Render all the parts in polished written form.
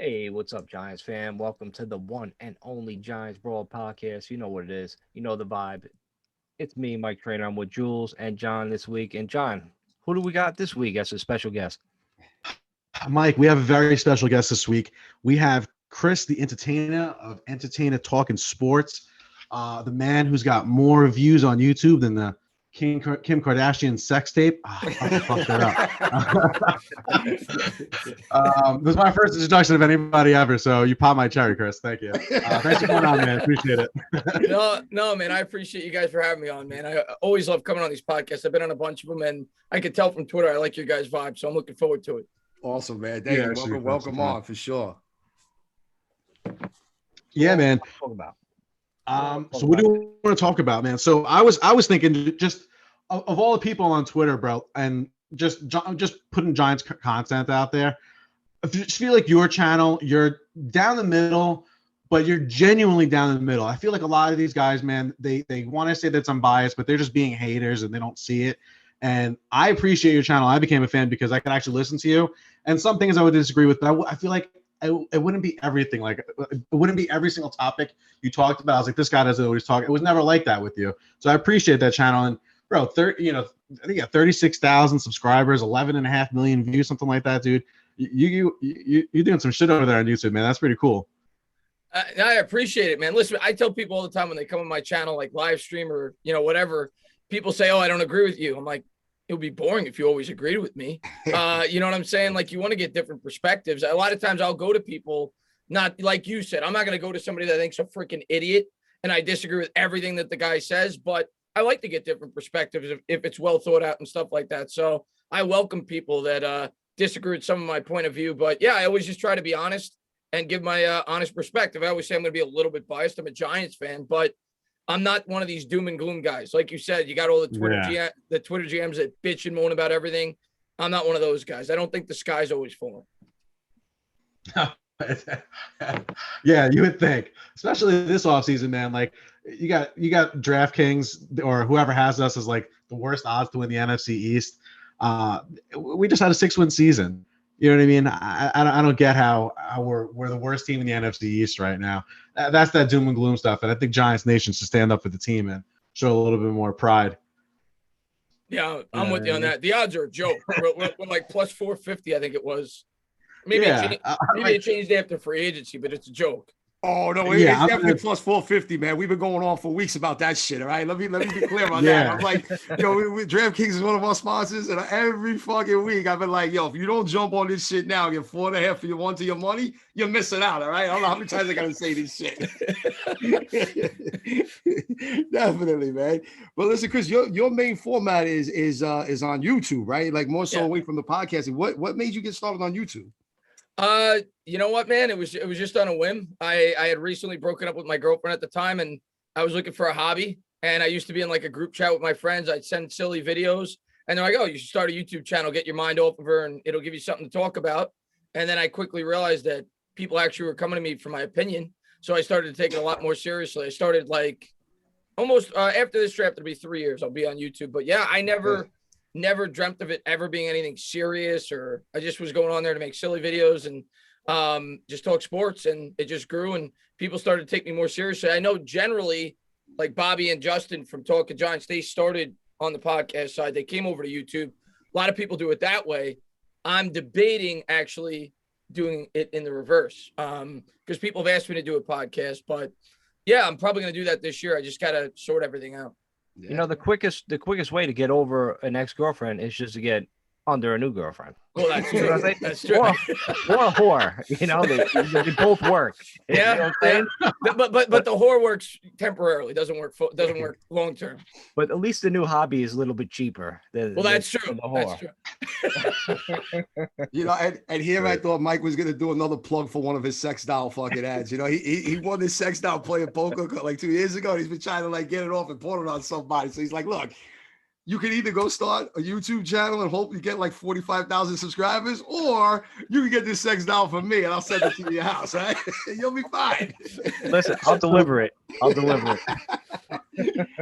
Hey, what's up, Giants fan? Welcome to the one and only Giants Brawl podcast. You know what it is. You know the vibe. It's me, Mike Trainer. I'm with Jules and John this week. And John, who do we got this week as a special guest? Mike, we have a very special guest this week. We have Chris, the entertainer of Entertainah Talking Sports, the man who's got more views on YouTube than the Kim Kardashian sex tape. I fucked that up. This is my first introduction of anybody ever, so you popped my cherry, Chris. Thank you. Thanks for coming on, man. Appreciate it. No, man. I appreciate you guys for having me on, man. I always love coming on these podcasts. I've been on a bunch of them, and I could tell from Twitter I like your guys' vibe, so I'm looking forward to it. Awesome, man. Thank you. Welcome on for sure. Yeah, man. Talk about. So what do you want to talk about, man? So I was thinking just of all the people on Twitter, bro, and just putting Giants content out there. I just feel like your channel, you're down the middle, but you're genuinely down the middle. I feel like a lot of these guys, man, they want to say that I'm biased, but they're just being haters and they don't see it. And I appreciate your channel. I became a fan because I could actually listen to you. And some things I would disagree with, but I feel like it wouldn't be everything. Like it wouldn't be every single topic you talked about. I was like, this guy doesn't always talk. It was never like that with you. So I appreciate that channel. And bro, I think you got 36,000 subscribers, 11.5 million views, something like that, dude. You're doing some shit over there on YouTube, man. That's pretty cool. I appreciate it, man. Listen, I tell people all the time when they come on my channel, like live stream or whatever. People say, "Oh, I don't agree with you." I'm like, it would be boring if you always agreed with me. You know what I'm saying? Like, you want to get different perspectives. A lot of times I'll go to people, not like you said, I'm not going to go to somebody that thinks a freaking idiot and I disagree with everything that the guy says, but I like to get different perspectives if it's well thought out and stuff like that. So I welcome people that disagree with some of my point of view, but yeah, I always just try to be honest and give my honest perspective. I always say I'm going to be a little bit biased. I'm a Giants fan, but I'm not one of these doom and gloom guys. Like you said, you got all the Twitter GMs that bitch and moan about everything. I'm not one of those guys. I don't think the sky's always falling. Yeah, you would think, especially this offseason, man. Like you got DraftKings or whoever has us as like the worst odds to win the NFC East. We just had a 6-win season. You know what I mean? I don't get how we're the worst team in the NFC East right now. That's that doom and gloom stuff, and I think Giants Nation should stand up for the team and show a little bit more pride. Yeah, I'm with you on that. The odds are a joke. We're like plus 450, I think it was. Maybe it changed after free agency, but it's a joke. Oh no, it's definitely plus 450, man. We've been going on for weeks about that shit. All right, let me be clear on that. I'm like, DraftKings is one of our sponsors, and every fucking week I've been like, if you don't jump on this shit now, get 4.5 for your one to your money, you're missing out. All right, I don't know how many times I gotta say this shit. Definitely, man. But listen, Chris, your main format is on YouTube, right? Like more so away from the podcasting. What made you get started on YouTube? You know what, man? It was just on a whim. I had recently broken up with my girlfriend at the time, and I was looking for a hobby. And I used to be in like a group chat with my friends. I'd send silly videos, and they're like, "Oh, you should start a YouTube channel, get your mind off of her, and it'll give you something to talk about." And then I quickly realized that people actually were coming to me for my opinion, so I started to take it a lot more seriously. I started like almost after this draft, it'll be 3 years. I'll be on YouTube, but yeah, I never dreamt of it ever being anything serious, or I just was going on there to make silly videos and just talk sports, and it just grew and people started to take me more seriously. I know generally like Bobby and Justin from Talking Giants, they started on the podcast side. They came over to YouTube. A lot of people do it that way. I'm debating actually doing it in the reverse because people have asked me to do a podcast, but yeah, I'm probably going to do that this year. I just got to sort everything out. You know, the quickest way to get over an ex-girlfriend is just to get under a new girlfriend. Well, that's true. That's true. Or a whore. You know, they both work. Yeah, you know what I'm saying? But the whore works temporarily. Doesn't work long term. But at least the new hobby is a little bit cheaper. That's true. That's true. And here I thought Mike was gonna do another plug for one of his sex doll fucking ads. You know, he won his sex doll playing poker like 2 years ago. And he's been trying to like get it off and put it on somebody. So he's like, look. You can either go start a YouTube channel and hope you get like 45,000 subscribers, or you can get this sex doll from me and I'll send it to your house, right? You'll be fine. Listen, I'll deliver it.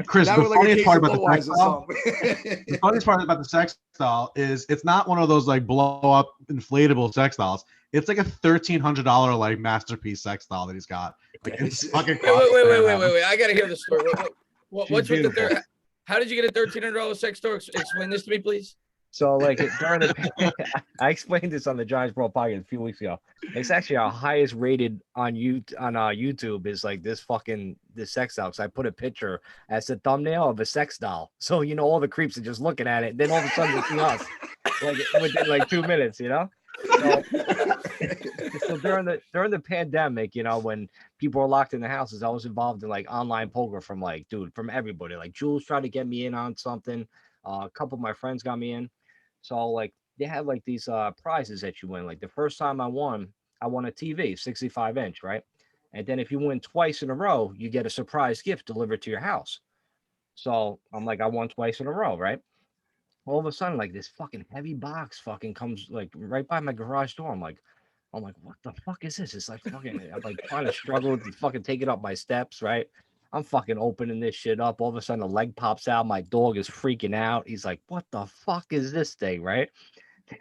Chris, That the was like a funniest case part of about the sex Budweiser or doll, something. the funniest part about the sex doll is it's not one of those like blow up inflatable sex dolls. It's like a $1,300 like masterpiece sex doll that he's got. Like it's fucking Wait. I gotta hear the story. She's What's with the beautiful. third? How did you get a $1,300 sex toy? Explain this to me, please. So like during the, I explained this on the Giants Brawl podcast a few weeks ago. It's actually our highest rated on YouTube is like this sex doll. So I put a picture as the thumbnail of a sex doll. So all the creeps are just looking at it. Then all of a sudden they see us like within like 2 minutes. So, so during the pandemic, when people were locked in the houses, I was involved in like online poker from everybody. Like Jules tried to get me in on something. A couple of my friends got me in. So like they had like these prizes that you win. Like the first time I won a TV, 65-inch, right? And then if you win twice in a row, you get a surprise gift delivered to your house. So I'm like, I won twice in a row, right? All of a sudden, like this fucking heavy box fucking comes like right by my garage door. I'm like, what the fuck is this? It's like fucking, I'm like trying to struggle to fucking take it up my steps, right? I'm fucking opening this shit up. All of a sudden, a leg pops out. My dog is freaking out. He's like, what the fuck is this thing, right?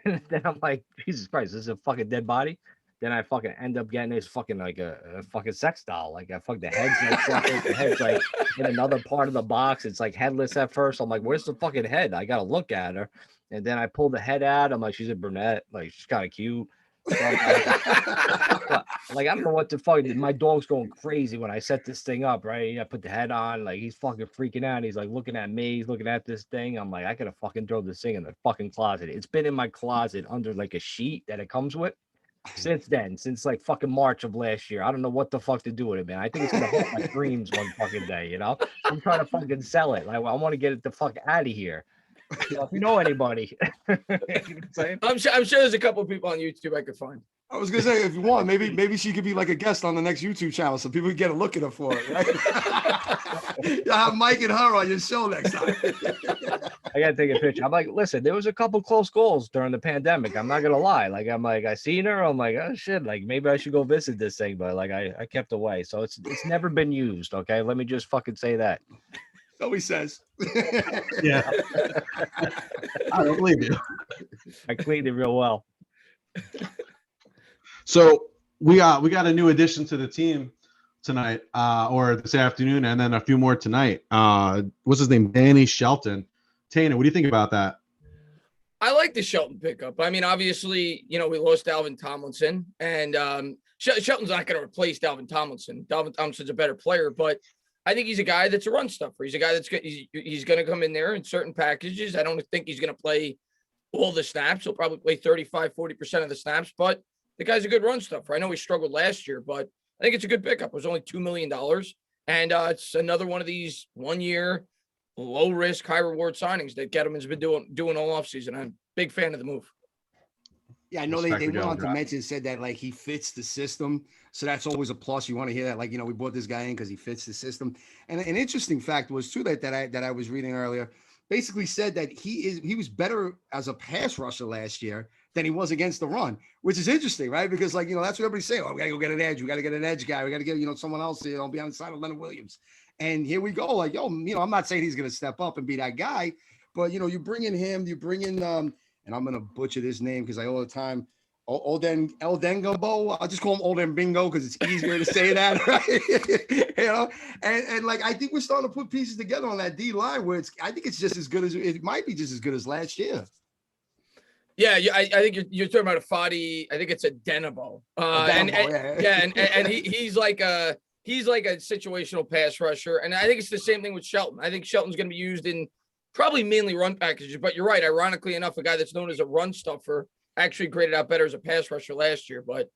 Then I'm like, Jesus Christ, this is a fucking dead body. Then I fucking end up getting this fucking like a fucking sex doll. Like the head's like separate. The head's like in another part of the box. It's like headless at first. I'm like, where's the fucking head? I gotta look at her. And then I pull the head out. I'm like, she's a brunette. Like she's kind of cute. So like I don't know what the fuck. My dog's going crazy when I set this thing up, right? I put the head on, like he's fucking freaking out. He's like looking at me, he's looking at this thing. I'm like, I gotta fucking throw this thing in the fucking closet. It's been in my closet under like a sheet that it comes with since like fucking March of last year. I don't know what the fuck to do with it, man. I think it's gonna haunt my dreams one fucking day, I'm trying to fucking sell it. Like I want to get it the fuck out of here. So if you know anybody, I'm sure there's a couple of people on YouTube I could find. I was gonna say, if you want, maybe she could be like a guest on the next YouTube channel, so people can get a look at her for it. Right? You'll have Mike and her on your show next time. I gotta take a picture. I'm like, listen, there was a couple close calls during the pandemic. I'm not gonna lie. Like, I seen her. I'm like, oh shit. Like, maybe I should go visit this thing, but like, I kept away. So it's never been used. Okay, let me just fucking say that. So he says. Yeah. I don't believe you. I cleaned it real well. So we got a new addition to the team tonight, or this afternoon, and then a few more tonight. What's his name? Danny Shelton. Tana, what do you think about that? I like the Shelton pickup. I mean, obviously, we lost Dalvin Tomlinson, and Shelton's not going to replace Dalvin Tomlinson. Dalvin Tomlinson's a better player, but I think he's a guy that's a run stuffer. He's a guy he's going to come in there in certain packages. I don't think he's going to play all the snaps. He'll probably play 35-40% of the snaps, but the guy's a good run stuffer. I know he struggled last year, but I think it's a good pickup. It was only $2 million. And it's another one of these 1 year, low risk, high reward signings that Gettleman's been doing all offseason. I'm a big fan of the move. Yeah, I know they went on to mention, said that like he fits the system. So that's always a plus. You want to hear that, like, we brought this guy in because he fits the system. And an interesting fact was too that I was reading earlier, basically said that he was better as a pass rusher last year than he was against the run, which is interesting, right? Because that's what everybody's saying. Oh, we gotta go get an edge. We gotta get an edge guy. We gotta get someone else be on the side of Leonard Williams. And here we go. Like, I'm not saying he's gonna step up and be that guy, but you bring in him, you bring in and I'm gonna butcher this name because I all the time. Eldengobo, I'll just call him Olden Bingo because it's easier to say that, right? And like I think we're starting to put pieces together on that D line where I think it's just as good as it might be just as good as last year. Yeah, I think you're talking about a Fadi. I think it's a Denabo. And he's like a situational pass rusher, and I think it's the same thing with Shelton. I think Shelton's going to be used in probably mainly run packages, but you're right. Ironically enough, a guy that's known as a run stuffer actually graded out better as a pass rusher last year, but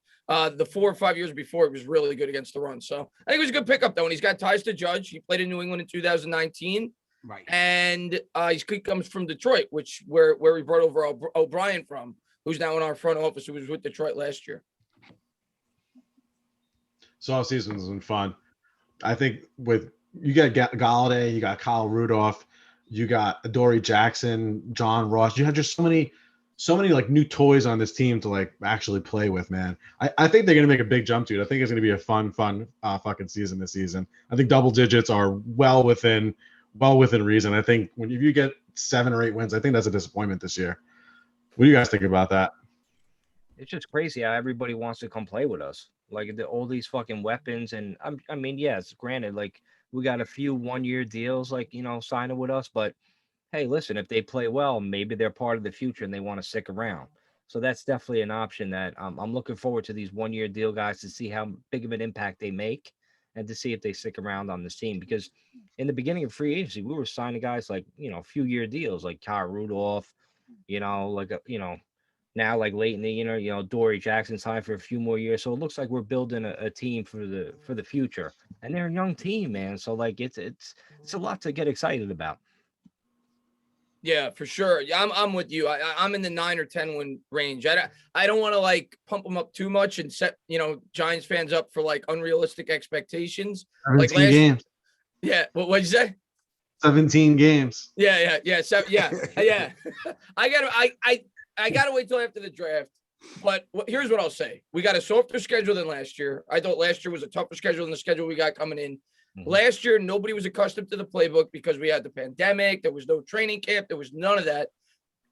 the 4 or 5 years before, it was really good against the run. So I think it was a good pickup, though, and he's got ties to Judge. He played in New England in 2019, right? And he comes from Detroit, where we brought over O'Brien from, who's now in our front office, who was with Detroit last year. So all season has been fun. I think you got Galladay, you got Kyle Rudolph, you got Adoree Jackson, John Ross. You have just so so many like new toys on this team to like actually play with, man. I think they're gonna make a big jump, dude. I think it's gonna be a fun fucking season this season. I think double digits are well within reason. I think if you get 7 or 8 wins, I think that's a disappointment this year. What do you guys think about that? It's just crazy how everybody wants to come play with us. Like all these fucking weapons, and I mean, yes, granted, like we got a few 1-year deals, like signing with us, but hey, listen, if they play well, maybe they're part of the future and they want to stick around. So that's definitely an option that I'm looking forward to these 1-year deal guys to see how big of an impact they make and to see if they stick around on this team. Because in the beginning of free agency, we were signing guys like, a few year deals like Kyle Rudolph, now like late in the Dory Jackson signed for a few more years. So it looks like we're building a team for the future. And they're a young team, man. So like it's a lot to get excited about. Yeah, for sure. Yeah, I'm with you. I'm in the 9 or 10 win range. I don't want to like pump them up too much and set Giants fans up for like unrealistic expectations. 17 Like games. Yeah. What'd you say? 17 games. Yeah. So yeah. I gotta wait till after the draft. But here's what I'll say: we got a softer schedule than last year. I thought last year was a tougher schedule than the schedule we got coming in. Mm-hmm. Last year, nobody was accustomed to the playbook because we had the pandemic. There was no training camp. There was none of that.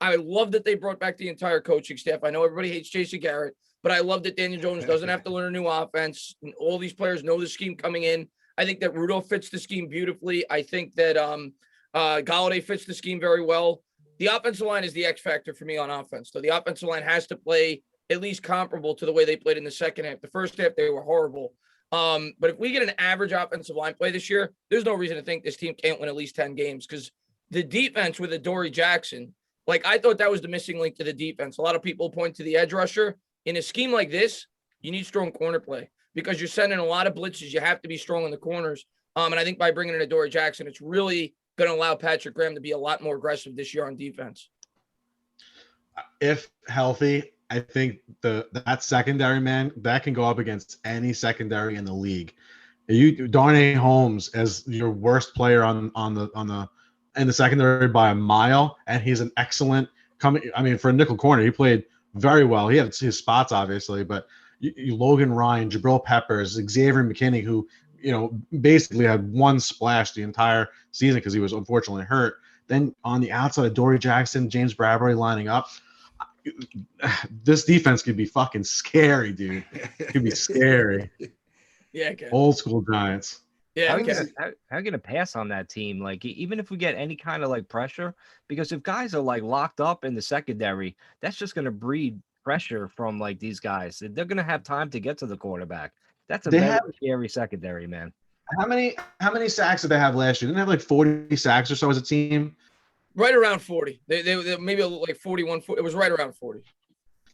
I love that they brought back the entire coaching staff. I know everybody hates Jason Garrett, but I love that Daniel Jones doesn't have to learn a new offense. And all these players know the scheme coming in. I think that Rudolph fits the scheme beautifully. I think that Golladay fits the scheme very well. The offensive line is the X factor for me on offense. So the offensive line has to play at least comparable to the way they played in the second half. The first half, they were horrible. But if we get an average offensive line play this year, there's no reason to think this team can't win at least 10 games because the defense with Dory Jackson, like I thought that was the missing link to the defense. A lot of people point to the edge rusher. In a scheme like this, you need strong corner play because you're sending a lot of blitzes. You have to be strong in the corners. And I think by bringing in Dory Jackson, it's really going to allow Patrick Graham to be a lot more aggressive this year on defense. If healthy, I think that secondary, man, that can go up against any secondary in the league. Darnay Holmes as your worst player in the secondary by a mile, and he's an excellent for a nickel corner. He played very well. He had his spots obviously, but Logan Ryan, Jabril Peppers, Xavier McKinney, who basically had one splash the entire season because he was unfortunately hurt. Then on the outside of Dory Jackson, James Bradbury lining up. This defense could be fucking scary, dude. It could be scary. Yeah, okay. Old school Giants. Yeah, how are gonna pass on that team? Like, even if we get any kind of like pressure, because if guys are like locked up in the secondary, that's just gonna breed pressure from like these guys. They're gonna have time to get to the quarterback. That's a very scary secondary, man. How many sacks did they have last year? Didn't they have like 40 sacks or so as a team? Right around 40. They maybe like 41. It was right around 40.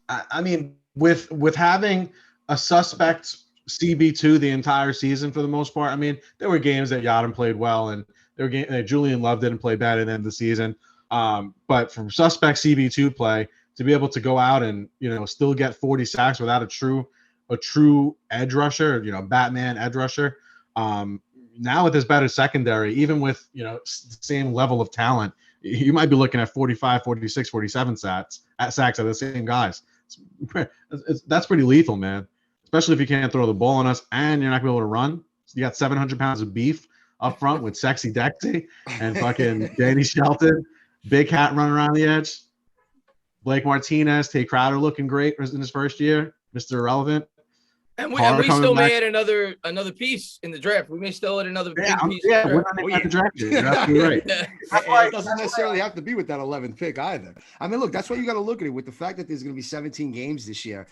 I mean, with having a suspect CB2 the entire season for the most part. I mean, there were games that Yadam played well, and there were games that Julian Love didn't play bad at the end of the season. But from suspect CB2 play to be able to go out and still get 40 sacks without a true edge rusher, Batman edge rusher. Now with this better secondary, even with same level of talent, you might be looking at 45, 46, 47 sacks at the same guys. That's pretty lethal, man. Especially if you can't throw the ball on us and you're not going to be able to run. You got 700 pounds of beef up front with Sexy Dexy and fucking Danny Shelton, Big Hat running around the edge. Blake Martinez, Tay Crowder looking great in his first year, Mr. Irrelevant. And we still may add another piece in the draft. We may still add another big piece. Yeah, we're not even the draft. You're absolutely right. It doesn't necessarily have to be with that 11th pick either. I mean, look, that's why you got to look at it. With the fact that there's going to be 17 games this year,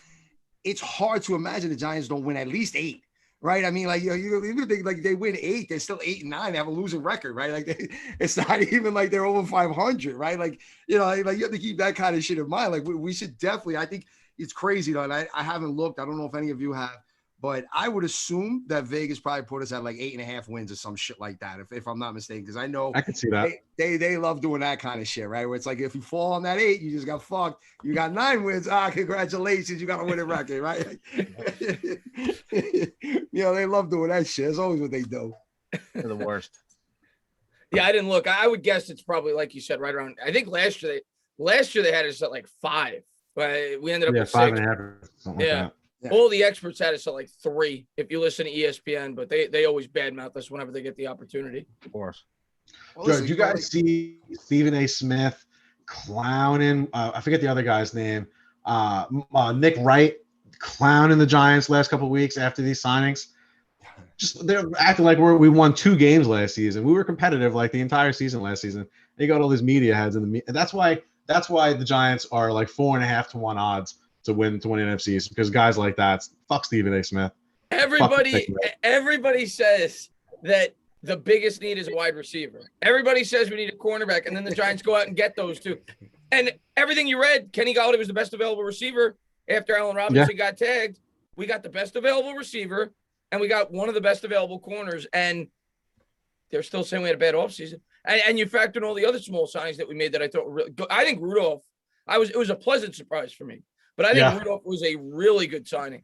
it's hard to imagine the Giants don't win at least 8, right? I mean, like you think like they win 8, they're still 8-9. They have a losing record, right? Like it's not even like they're over 500, right? Like you have to keep that kind of shit in mind. Like we should definitely. I think it's crazy though. And I haven't looked. I don't know if any of you have. But I would assume that Vegas probably put us at like 8.5 wins or some shit like that, if I'm not mistaken. Because I know I can see that they love doing that kind of shit, right? Where it's like if you fall on that 8, you just got fucked. You got 9 wins. Congratulations, you got a winning record, right? They love doing that shit. It's always what they do. They're the worst. Yeah, I didn't look. I would guess it's probably like you said, right around. I think last year Last year they had us at like 5. But we ended up with 5 6. and a half, something Yeah. like that. All the experts had us at like 3 if you listen to ESPN, but they always badmouth us whenever they get the opportunity. Of course. Well, Joe, listen, did you guys see Stephen A. Smith clowning? I forget the other guy's name. Nick Wright clowning the Giants last couple of weeks after these signings. Just they're acting like we won 2 games last season. We were competitive like the entire season last season. They got all these media heads in the and that's why the Giants are like 4.5 to 1 odds to win NFCs because guys like that. Fuck Stephen A. Smith. Everybody says that the biggest need is a wide receiver. Everybody says we need a cornerback, and then the Giants go out and get those 2. And everything you read, Kenny Golladay was the best available receiver after Allen Robinson got tagged. We got the best available receiver, and we got one of the best available corners, and they're still saying we had a bad offseason. And you factor in all the other small signings that we made that I thought were really good. I think Rudolph, it was a pleasant surprise for me. But I think Rudolph was a really good signing.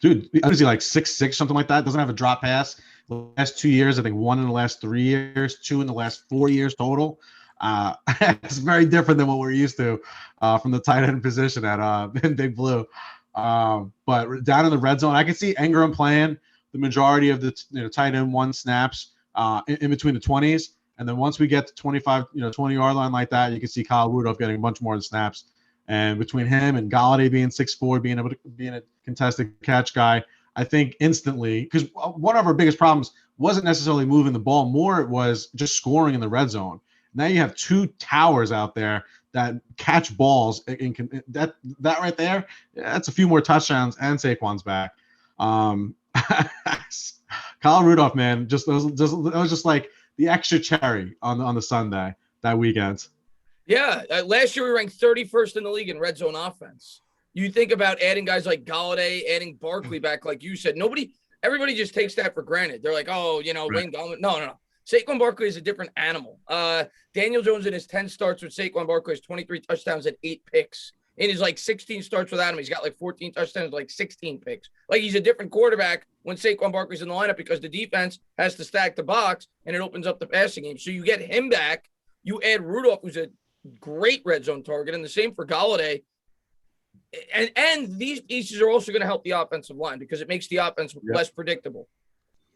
Dude, is he like 6'6", something like that? Doesn't have a drop pass. The last 2 years, I think 1 in the last 3 years, 2 in the last 4 years total. It's very different than what we're used to from the tight end position in Big Blue. But down in the red zone, I can see Ingram playing the majority of the tight end 1 snaps in between the 20s. And then once we get to 25, 20-yard line like that, you can see Kyle Rudolph getting a bunch more of the snaps. And between him and Golladay being 6'4", being a contested catch guy, I think instantly, because one of our biggest problems wasn't necessarily moving the ball, more it was just scoring in the red zone. Now you have 2 towers out there that catch balls. That right there, that's a few more touchdowns, and Saquon's back. Kyle Rudolph, man, it was just like the extra cherry on the Sunday that weekend. Yeah, last year we ranked 31st in the league in red zone offense. You think about adding guys like Golladay, adding Barkley back, like you said. Everybody just takes that for granted. They're like, oh, Wayne Gallman. No. Saquon Barkley is a different animal. Daniel Jones in his 10 starts with Saquon Barkley has 23 touchdowns and 8 picks. In his 16 starts without him, he's got 14 touchdowns, 16 picks. He's a different quarterback when Saquon Barkley's in the lineup because the defense has to stack the box and it opens up the passing game. So you get him back. You add Rudolph, who's a great red zone target, and the same for Golladay. And these pieces are also going to help the offensive line because it makes the offense less predictable.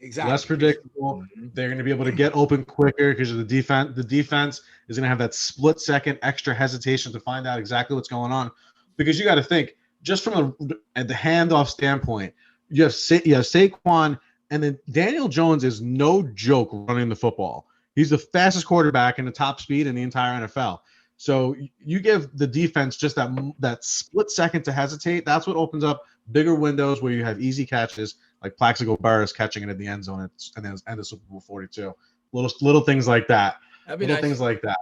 Exactly. Less predictable. They're going to be able to get open quicker because of the defense. The defense is going to have that split-second extra hesitation to find out exactly what's going on. Because you got to think, just from the handoff standpoint, you have Saquon, and then Daniel Jones is no joke running the football. He's the fastest quarterback in the top speed in the entire NFL. So you give the defense just that split second to hesitate. That's what opens up bigger windows where you have easy catches like Plaxico Burress catching it in the end zone and then end of Super Bowl 42. Little things like that. Things like that.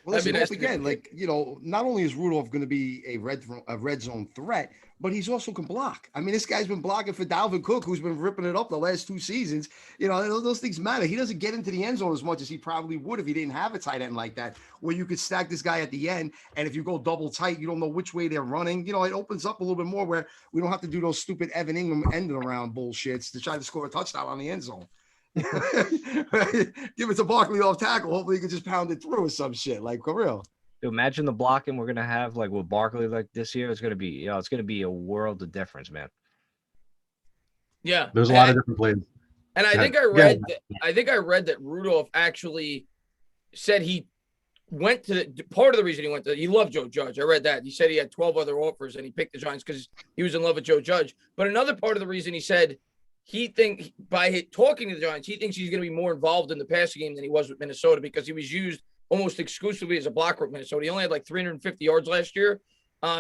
Well, listen, don't forget, not only is Rudolph going to be a red zone threat, but he's also can block. I mean, this guy's been blocking for Dalvin Cook, who's been ripping it up the last 2 seasons. Those things matter. He doesn't get into the end zone as much as he probably would if he didn't have a tight end like that, where you could stack this guy at the end. And if you go double tight, you don't know which way they're running. It opens up a little bit more where we don't have to do those stupid Evan Ingram ending around bullshits to try to score a touchdown on the end zone. Give it to Barkley off tackle. Hopefully he can just pound it through or some shit, for real. Imagine the blocking we're gonna have with Barkley this year. It's gonna be it's gonna be a world of difference, man. Yeah, there's a lot of different plays. And I think I read that Rudolph actually said he went to part of the reason he loved Joe Judge. I read that. He said he had 12 other offers and he picked the Giants because he was in love with Joe Judge. But another part of the reason he said by talking to the Giants, he thinks he's going to be more involved in the passing game than he was with Minnesota because he was used almost exclusively as a blocker with Minnesota. He only had 350 yards last year.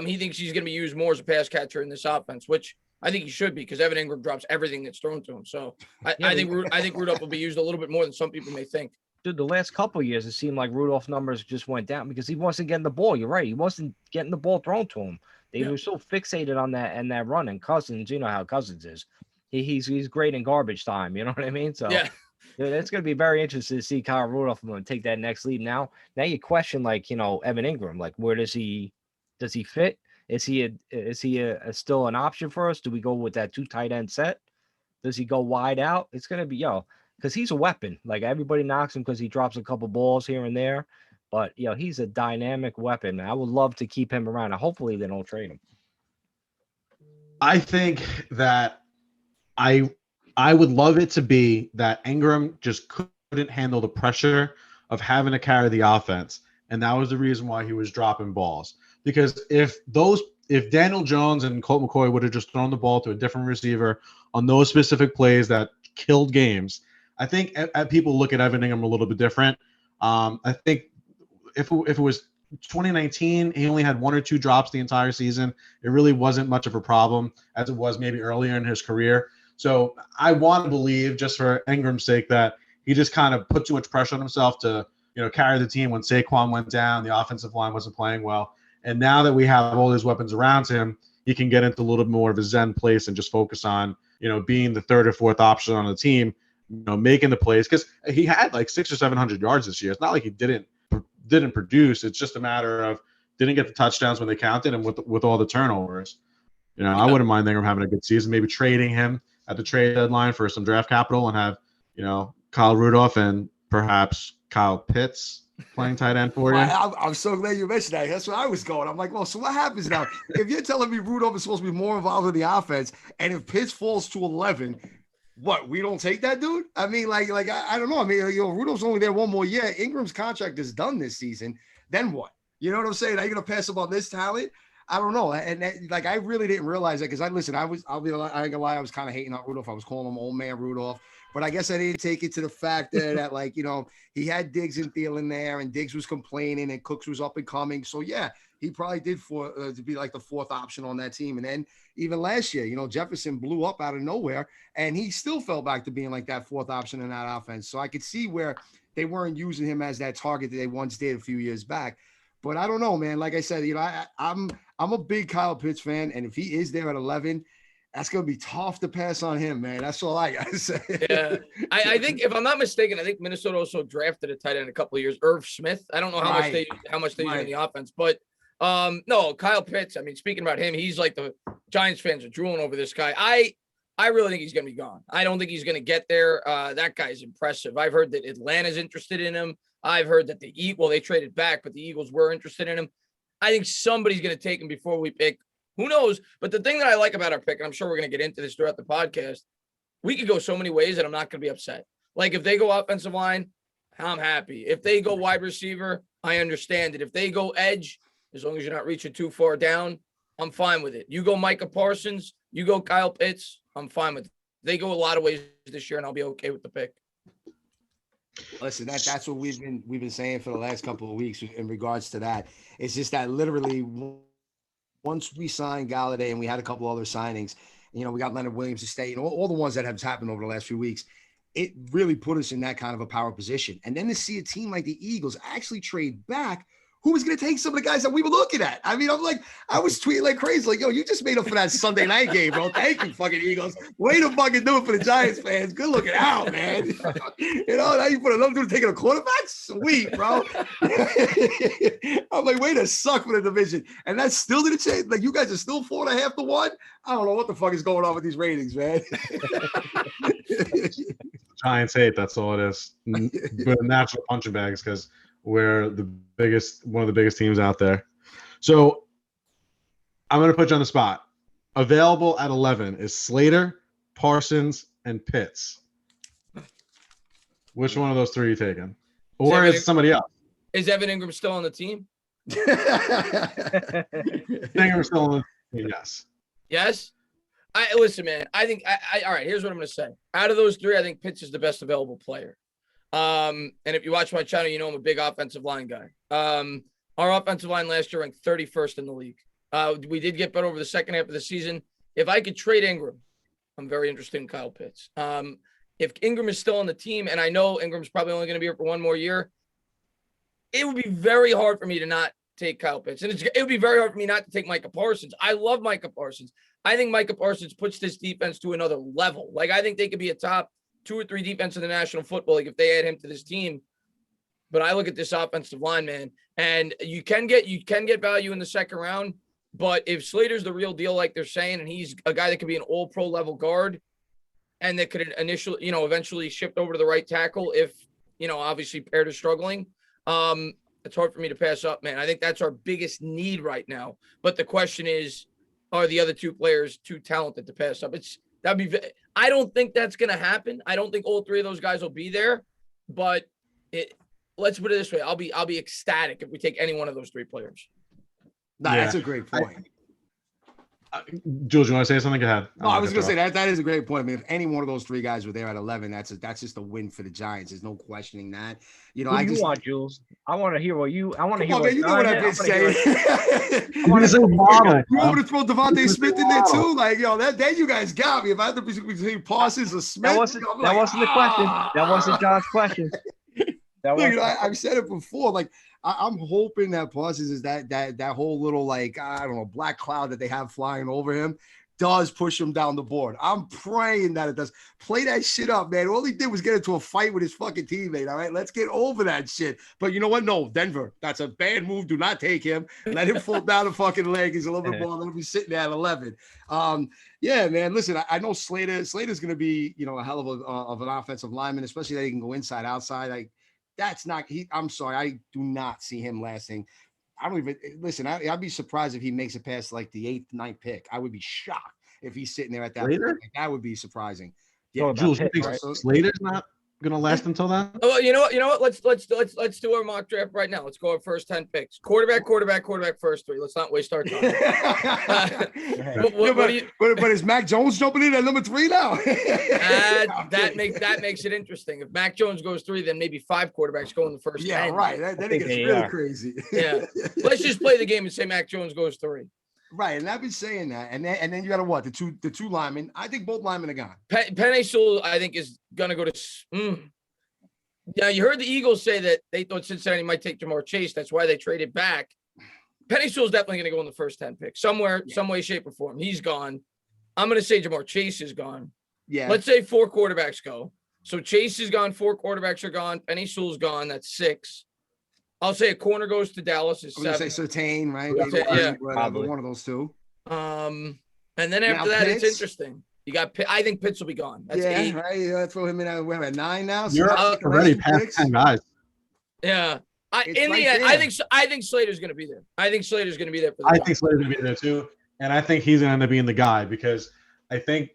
He thinks he's going to be used more as a pass catcher in this offense, which I think he should be because Evan Ingram drops everything that's thrown to him. So I think Rudolph will be used a little bit more than some people may think. Dude, the last couple of years, it seemed like Rudolph's numbers just went down because he wasn't getting the ball. You're right. He wasn't getting the ball thrown to him. They were so fixated on that and that run. And Cousins, you know how Cousins is. He's great in garbage time. You know what I mean? So yeah, it's going to be very interesting to see Kyle Rudolph take that next lead. Now you question Evan Ingram, where does he fit? Is he still an option for us? Do we go with that 2 tight end set? Does he go wide out? It's going to be because he's a weapon. Everybody knocks him because he drops a couple balls here and there. But he's a dynamic weapon. I would love to keep him around. And hopefully they don't trade him. I think that I I would love it to be that Ingram just couldn't handle the pressure of having to carry the offense, and that was the reason why he was dropping balls. Because if Daniel Jones and Colt McCoy would have just thrown the ball to a different receiver on those specific plays that killed games, I think people look at Evan Ingram a little bit different. I think if it was 2019, he only had one or two drops the entire season. It really wasn't much of a problem as it was maybe earlier in his career. So I want to believe, just for Ingram's sake, that he just kind of put too much pressure on himself to, carry the team when Saquon went down, the offensive line wasn't playing well. And now that we have all these weapons around him, he can get into a little bit more of a zen place and just focus on, being the third or fourth option on the team, making the plays. Because he had like 600 or 700 yards this year. It's not like he didn't produce. It's just a matter of didn't get the touchdowns when they counted, and with all the turnovers. I wouldn't mind Ingram having a good season. Maybe trading him at the trade deadline for some draft capital and have, Kyle Rudolph and perhaps Kyle Pitts playing tight end for you. I'm so glad you mentioned that. That's where I was going. I'm like, well, so what happens now? If you're telling me Rudolph is supposed to be more involved in the offense, and if Pitts falls to 11, what, we don't take that dude? I mean, I don't know. I mean, Rudolph's only there one more year. Ingram's contract is done this season. Then what? You know what I'm saying? Are you going to pass up on this talent? I don't know. And I really didn't realize that because I ain't gonna lie, I was kind of hating on Rudolph. I was calling him old man Rudolph. But I guess I didn't take it to the fact that he had Diggs and Thielen there, and Diggs was complaining, and Cooks was up and coming. So yeah, he probably did to be like the fourth option on that team. And then even last year, Jefferson blew up out of nowhere, and he still fell back to being like that fourth option in that offense. So I could see where they weren't using him as that target that they once did a few years back. But I don't know, man. Like I said, I'm a big Kyle Pitts fan, and if he is there at 11. That's going to be tough to pass on him, man. That's all I got to say. Yeah. I think, if I'm not mistaken, I think Minnesota also drafted a tight end a couple of years, Irv Smith. I don't know how much they use in the offense, but no, Kyle Pitts. I mean, speaking about him, he's like the Giants fans are drooling over this guy. I really think he's going to be gone. I don't think he's going to get there. That guy's impressive. I've heard that Atlanta's interested in him. I've heard that they traded back, but the Eagles were interested in him. I think somebody's going to take him before we pick. Who knows? But the thing that I like about our pick, and I'm sure we're going to get into this throughout the podcast, we could go so many ways and I'm not going to be upset. Like if they go offensive line, I'm happy. If they go wide receiver, I understand it. If they go edge, as long as you're not reaching too far down, I'm fine with it. You go Micah Parsons, you go Kyle Pitts, I'm fine with it. They go a lot of ways this year, and I'll be okay with the pick. Listen, that's what we've been saying for the last couple of weeks in regards to that. It's just that literally once we signed Galladay and we had a couple other signings, we got Leonard Williams to stay, all the ones that have happened over the last few weeks, it really put us in that kind of a power position. And then to see a team like the Eagles actually trade back, who was going to take some of the guys that we were looking at? I mean, I was tweeting like crazy, like, yo, you just made up for that Sunday night game, bro. Thank you, fucking Eagles. Way to fucking do it for the Giants fans. Good looking out, man. Now you put another dude taking a quarterback? Sweet, bro. I'm like, way to suck for the division. And that's still going to change. Like, you guys are still 4.5 to 1. I don't know what the fuck is going on with these ratings, man. Giants hate, that's all it is. We're natural punching bags because we're one of the biggest teams out there. So I'm going to put you on the spot. Available at 11 is Slater, Parsons, and Pitts. Which one of those three are you taking? Or is somebody else? Is Evan Ingram still on the team? Ingram's still on the team, yes. Yes? Listen, man, I think all right, here's what I'm going to say. Out of those three, I think Pitts is the best available player. And if you watch my channel, I'm a big offensive line guy. Our offensive line last year ranked 31st in the league. We did get better over the second half of the season. If I could trade Ingram, I'm very interested in Kyle Pitts. If Ingram is still on the team, and I know Ingram's probably only going to be here for one more year, it would be very hard for me to not take Kyle Pitts. And it would be very hard for me not to take Micah Parsons. I love Micah Parsons. I think Micah Parsons puts this defense to another level. Like, I think they could be a top 2 or 3 defense in the National Football League if they add him to this team. But I look at this offensive line, man, and you can get value in the second round. But if Slater's the real deal, like they're saying, and he's a guy that could be an all-pro level guard, and that could eventually shift over to the right tackle if, obviously Peart is struggling. It's hard for me to pass up, man. I think that's our biggest need right now. But the question is, are the other two players too talented to pass up? I don't think that's going to happen. I don't think all three of those guys will be there. But let's put it this way: I'll be ecstatic if we take any one of those three players. Nah, that's a great point. Jules, you want to say something? Go ahead. No, I was going to say that is a great point. I mean, if any one of those three guys were there at 11, that's just a win for the Giants. There's no questioning that. You know, Who do you want, Jules? I want to hear what you. I want to hear what you know what I've been saying. You want to throw Devontae Smith in there too? Like, yo, that you guys got me. If I had to be between Parsons or Smith, that wasn't the question. That wasn't John's question. Look, I've said it before. Like, I'm hoping that Parsons is that whole little, like, I don't know, black cloud that they have flying over him does push him down the board. I'm praying that it does. Play that shit up, man. All he did was get into a fight with his fucking teammate. All right, let's get over that shit. But you know what? No, Denver, that's a bad move. Do not take him. Let him fall down the fucking leg. He's a little bit more. Let him be sitting there at 11. Yeah, man. Listen, I know Slater's going to be, you know, a hell of an offensive lineman, especially that he can go inside, outside. Like, that's not. I'm sorry. I do not see him lasting. I don't even listen. I'd be surprised if he makes it past like the 8th, 9th pick. I would be shocked if he's sitting there at that point. Like, that would be surprising. Yeah, Jules, Slater's not gonna last until then. Oh, you know what? Let's do our mock draft right now. Let's go our first 10 picks. Quarterback, first 3. Let's not waste our time. But is Mac Jones jumping in at number 3 now? that makes it interesting. If Mac Jones goes 3, then maybe 5 quarterbacks go in the first 10. Yeah, right. Then it gets really crazy. Yeah. Let's just play the game and say Mac Jones goes 3. Right, and I've been saying that, and then you got to what the two linemen. I think both linemen are gone. Penei Sewell, I think, is gonna go to. Yeah, you heard the Eagles say that they thought Cincinnati might take Jamar Chase. That's why they traded back. Penei Sewell's definitely gonna go in the first 10 picks somewhere, some way, shape, or form. He's gone. I'm gonna say Jamar Chase is gone. Yeah. Let's say 4 quarterbacks go. So Chase is gone. 4 quarterbacks are gone. Penei Sewell's gone. That's 6. I'll say a corner goes to Dallas. Is 7. Say Surtain, right? Yeah, probably one of those two. And then after that, Pitts? it's interesting. You got. I think Pitts will be gone. That's 8. Right. Yeah, throw him in at 9 now. So you're already past 10 guys. Yeah. In the end, I think Slater's going to be there. I think Slater's going to be there. I think Slater's going to be there too, and I think he's going to end up being the guy because I think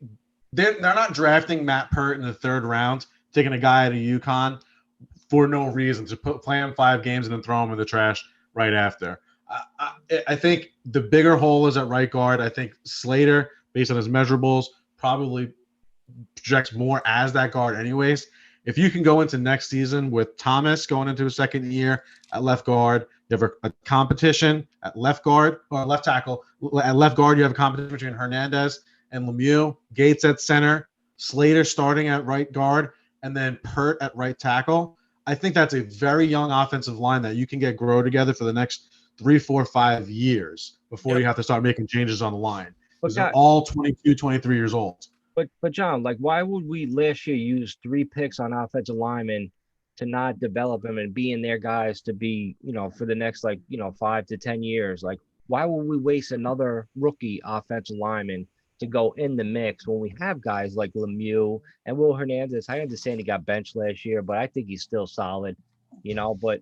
they're not drafting Matt Pert in the 3rd round, taking a guy out of UConn for no reason to play him 5 games and then throw him in the trash right after. I think the bigger hole is at right guard. I think Slater, based on his measurables, probably projects more as that guard anyways. If you can go into next season with Thomas going into his 2nd year at left guard, you have a competition at left guard or left tackle. At left guard, you have a competition between Hernandez and Lemieux, Gates at center, Slater starting at right guard, and then Pert at right tackle. I think that's a very young offensive line that you can get grow together for the next 3, 4, 5 years before you have to start making changes on the line. Because they're all 22, 23 years old. But John, like, why would we last year use 3 picks on offensive linemen to not develop them and be in their guys to be, you know, for the next 5 to 10 years? Like, why would we waste another rookie offensive lineman to go in the mix when we have guys like Lemieux and Will Hernandez? I understand he got benched last year, but I think he's still solid, you know. But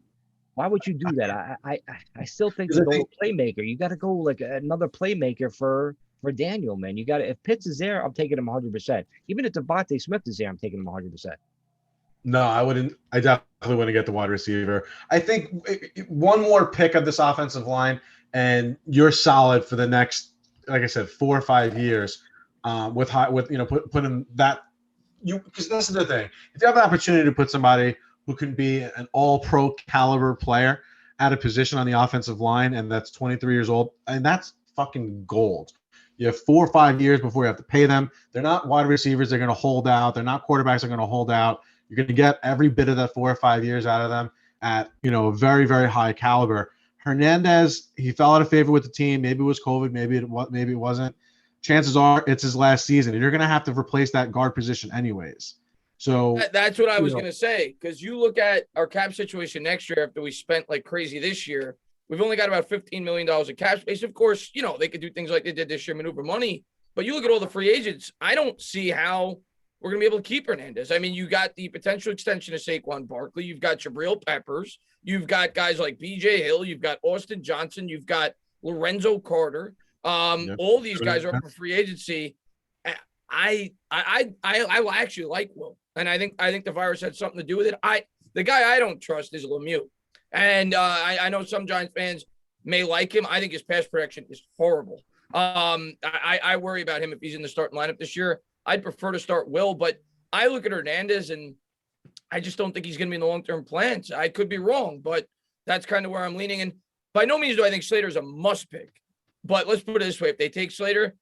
why would you do that? I still think to go playmaker, you got to go like another playmaker for Daniel, man. You got to, if Pitts is there, I'm taking him 100%. Even if Devontae Smith is there, I'm taking him 100%. No, I wouldn't. I definitely wouldn't get the wide receiver. I think one more pick of this offensive line, and you're solid for the next, like I said, 4 or 5 years. Putting that, because this is the thing. If you have an opportunity to put somebody who can be an all-pro caliber player at a position on the offensive line, and that's 23 years old, and that's fucking gold. You have 4 or 5 years before you have to pay them. They're not wide receivers. They're going to hold out. They're not quarterbacks. They're going to hold out. You're going to get every bit of that 4 or 5 years out of them at, a very, very high caliber. Hernandez, he fell out of favor with the team. Maybe it was COVID. Maybe it wasn't. Chances are it's his last season. You're going to have to replace that guard position anyways. So that's what I was going to say, because you look at our cap situation next year after we spent like crazy this year. We've only got about $15 million in cap space. Of course, they could do things like they did this year, maneuver money. But you look at all the free agents, I don't see how we're going to be able to keep Hernandez. I mean, you got the potential extension of Saquon Barkley. You've got Jabril Peppers. You've got guys like B.J. Hill. You've got Austin Johnson. You've got Lorenzo Carter. All these guys are up for free agency. I actually like Will, and I think the virus had something to do with it. The guy I don't trust is Lemieux, and I know some Giants fans may like him. I think his pass protection is horrible. I worry about him if he's in the starting lineup this year. I'd prefer to start Will, but I look at Hernandez and I just don't think he's going to be in the long-term plans. I could be wrong, but that's kind of where I'm leaning. And by no means do I think Slater is a must pick. But let's put it this way: if they take Slater,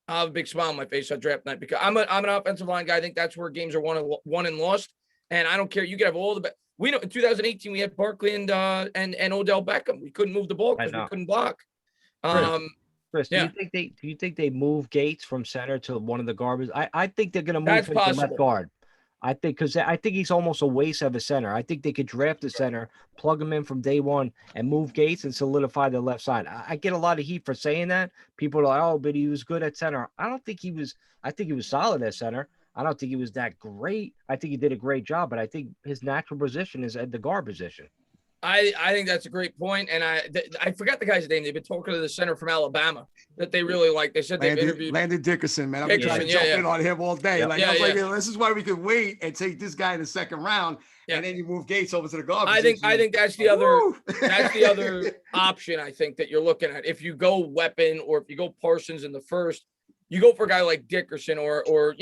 I'll have a big smile on my face on draft night because I'm an offensive line guy. I think that's where games are won and lost. And I don't care. You could have all the we know in 2018 we had Barkley and Odell Beckham. We couldn't move the ball because we couldn't block. Chris, do you think they move Gates from center to one of the garbage? I think they're going to move him to left guard. I think he's almost a waste of a center. I think they could draft a center, plug him in from day one, and move Gates and solidify the left side. I get a lot of heat for saying that. People are like, "Oh, but he was good at center." I don't think he was. I think he was solid at center. I don't think he was that great. I think he did a great job, but I think his natural position is at the guard position. I think that's a great point, and I forgot the guy's name. They've been talking to the center from Alabama that they really like. They said they've interviewed Landon Dickerson, man. I've been trying to jump in on him all day. This is why we could wait and take this guy in the second round, and then you move Gates over to the guard. I think that's the other option. I think that you're looking at if you go weapon or if you go Parsons in the first, you go for a guy like Dickerson or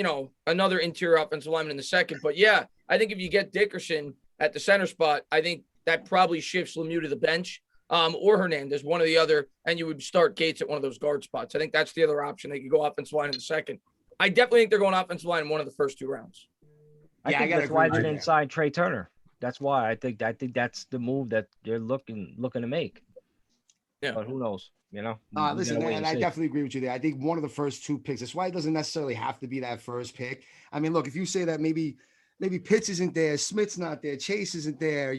another interior offensive lineman in the second. But yeah, I think if you get Dickerson at the center spot, I think that probably shifts Lemieux to the bench or Hernandez, one or the other, and you would start Gates at one of those guard spots. I think that's the other option. They could go offensive line in the second. I definitely think they're going offensive line in one of the first two rounds. I think that's why they didn't sign Trey Turner. That's why I think that's the move that they're looking to make. Yeah, but who knows? Listen, and I definitely agree with you there. I think one of the first two picks. That's why it doesn't necessarily have to be that first pick. I mean, look, if you say that maybe Pitts isn't there, Smith's not there, Chase isn't there,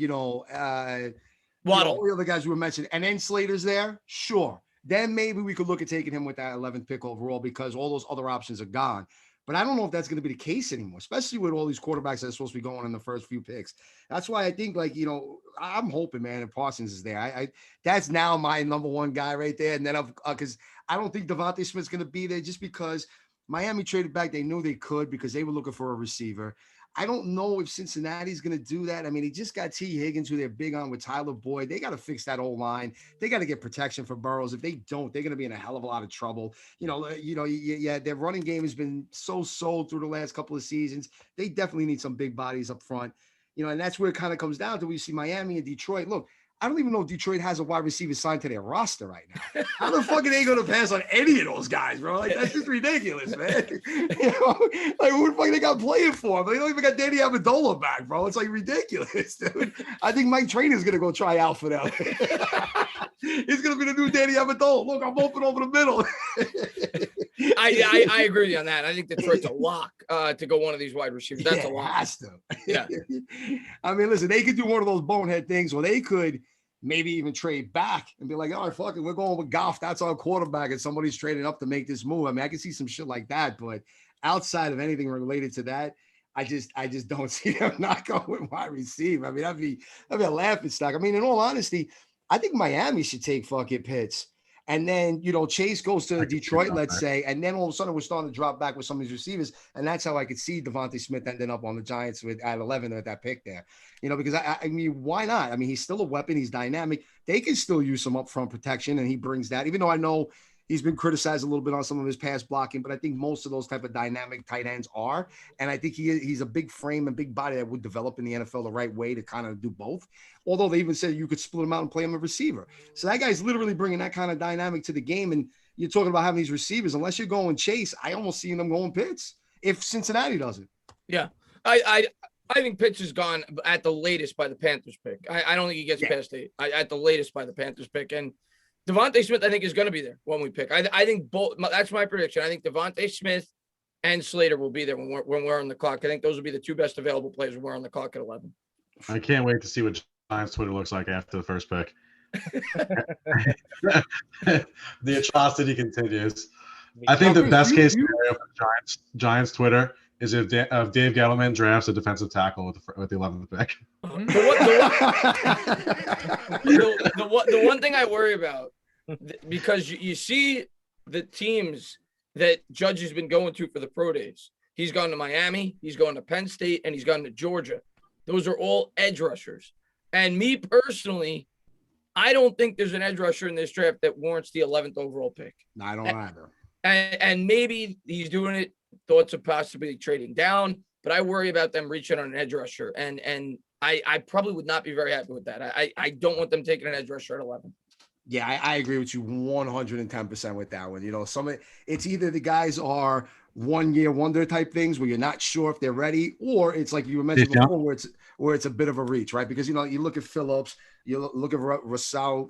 Waddle, all the other guys we were mentioning, and then Slater's there, sure. Then maybe we could look at taking him with that 11th pick overall because all those other options are gone. But I don't know if that's going to be the case anymore, especially with all these quarterbacks that are supposed to be going in the first few picks. That's why I think, I'm hoping, man, if Parsons is there. That's now my number one guy right there. And then because I don't think Devontae Smith's going to be there just because Miami traded back. They knew they could because they were looking for a receiver. I don't know if Cincinnati's going to do that. I mean, he just got T. Higgins, who they're big on with Tyler Boyd. They got to fix that old line. They got to get protection for Burrows. If they don't, they're going to be in a hell of a lot of trouble. Their running game has been so sold through the last couple of seasons. They definitely need some big bodies up front. And that's where it kind of comes down to. We see Miami and Detroit. Look, I don't even know if Detroit has a wide receiver signed to their roster right now. How the fuck are they going to pass on any of those guys, bro? That's just ridiculous, man. Who the fuck they got playing for them? They don't even got Danny Amendola back, bro. It's ridiculous, dude. I think Mike Trainor's going to go try out for them. He's going to be the new Danny Amendola. Look, I'm open over the middle. I agree with you on that. I think Detroit's a lock to go one of these wide receivers. That's a lock. Has to. Yeah. I mean, listen, they could do one of those bonehead things, or they could maybe even trade back and be like, all right, fuck it, we're going with Goff. That's our quarterback, and somebody's trading up to make this move. I mean, I can see some shit like that, but outside of anything related to that, I just don't see them not going with wide receiver. I mean, that'd be a laughing stock. I mean, in all honesty, I think Miami should take fucking Pitts. And then, Chase goes to Detroit, let's say, and then all of a sudden we're starting to drop back with some of these receivers. And that's how I could see Devontae Smith ending up on the Giants at 11 at that pick there. Because I mean, why not? I mean, he's still a weapon. He's dynamic. They can still use some upfront protection, and he brings that, even though I know he's been criticized a little bit on some of his pass blocking, but I think most of those type of dynamic tight ends are. And I think he's a big frame and big body that would develop in the NFL the right way to kind of do both. Although they even said you could split him out and play him a receiver. So that guy's literally bringing that kind of dynamic to the game. And you're talking about having these receivers, unless you're going Chase, I almost see them going Pitts if Cincinnati doesn't. Yeah. I think Pitts is gone at the latest by the Panthers pick. I don't think he gets past 8 at the latest by the Panthers pick. And Devontae Smith, I think, is going to be there when we pick. I think both. That's my prediction. I think Devontae Smith and Slater will be there when we're on the clock. I think those will be the two best available players when we're on the clock at 11. I can't wait to see what Giants Twitter looks like after the first pick. The atrocity continues. I think the best case scenario for Giants Twitter is if Dave Gettleman drafts a defensive tackle with the 11th pick. The one thing I worry about, because you see the teams that Judge has been going to for the pro days. He's gone to Miami, he's gone to Penn State, and he's gone to Georgia. Those are all edge rushers. And me personally, I don't think there's an edge rusher in this draft that warrants the 11th overall pick. No, I don't either. And maybe he's doing it, thoughts of possibly trading down, but I worry about them reaching on an edge rusher. And I probably would not be very happy with that. I don't want them taking an edge rusher at 11. Yeah, I agree with you 110% with that one. You know, it's either the guys are 1 year wonder type things where you're not sure if they're ready, or it's like you were mentioning before, where it's a bit of a reach, right? Because, you know, you look at Phillips, you look at Rousseau,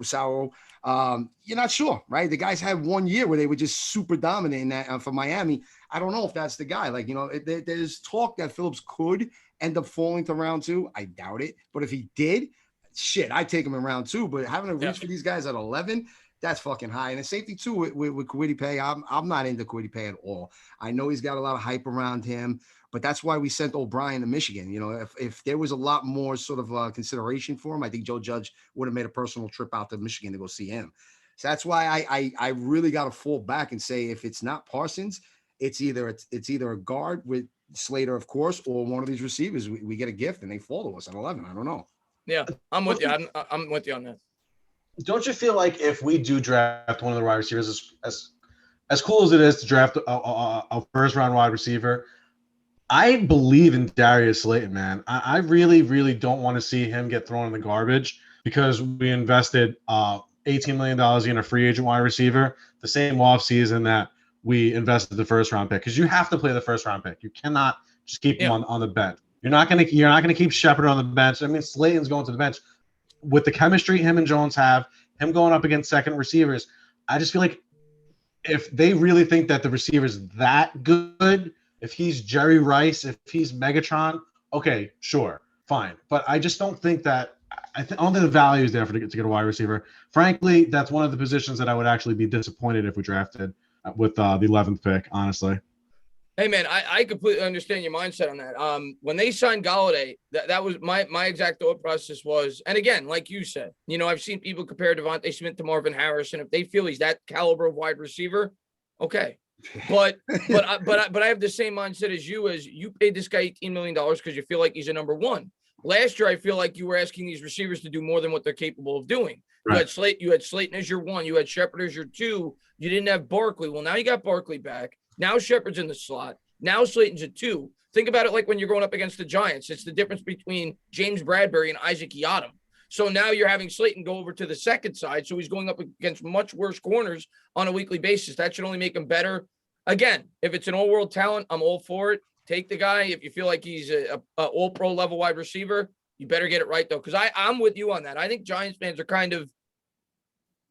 you're not sure, right? The guys had 1 year where they were just super dominating that for Miami. I don't know if that's the guy. Like, you know, there's talk that Phillips could end up falling to round 2. I doubt it. But if he did, shit, I'd take him in round 2. But having a reach for these guys at 11, that's fucking high. And the safety too with Kwity Paye, I'm not into Kwity Paye at all. I know he's got a lot of hype around him, but that's why we sent O'Brien to Michigan. You know, if there was a lot more sort of consideration for him, I think Joe Judge would have made a personal trip out to Michigan to go see him. So that's why I really got to fall back and say, if it's not Parsons, it's either a guard with Slater, of course, or one of these receivers. We get a gift and they fall to us at 11. I don't know. Yeah, I'm with you. I'm with you on that. Don't you feel like if we do draft one of the wide receivers, as cool as it is to draft a first-round wide receiver, I believe in Darius Slayton, man. I really, really don't want to see him get thrown in the garbage because we invested $18 million in a free agent wide receiver the same offseason that we invested the first-round pick, because you have to play the first-round pick. You cannot just keep him on the bench. You're not gonna keep Shepard on the bench. I mean, Slayton's going to the bench. With the chemistry him and Jones have, him going up against second receivers, I just feel like if they really think that the receiver's that good, if he's Jerry Rice, if he's Megatron, okay, sure, fine. But I just don't think that I don't think the value is there to get a wide receiver. Frankly, that's one of the positions that I would actually be disappointed if we drafted with the 11th pick, honestly. Hey, man, I completely understand your mindset on that. When they signed Golladay, that was my exact thought process was, and again, like you said, you know, I've seen people compare Devontae Smith to Marvin Harrison. If they feel he's that caliber of wide receiver, okay. But I have the same mindset as you paid this guy $18 million because you feel like he's a number one. Last year, I feel like you were asking these receivers to do more than what they're capable of doing. Right. You had Slayton as your 1, you had Shepard as your 2, you didn't have Barkley. Well, now you got Barkley back. Now Shepard's in the slot. Now Slayton's a 2. Think about it like when you're going up against the Giants. It's the difference between James Bradbury and Isaac Yiadom. So now you're having Slayton go over to the second side. So he's going up against much worse corners on a weekly basis. That should only make him better. Again, if it's an all-world talent, I'm all for it. Take the guy. If you feel like he's a all-pro level wide receiver, you better get it right, though, because I'm with you on that. I think Giants fans are kind of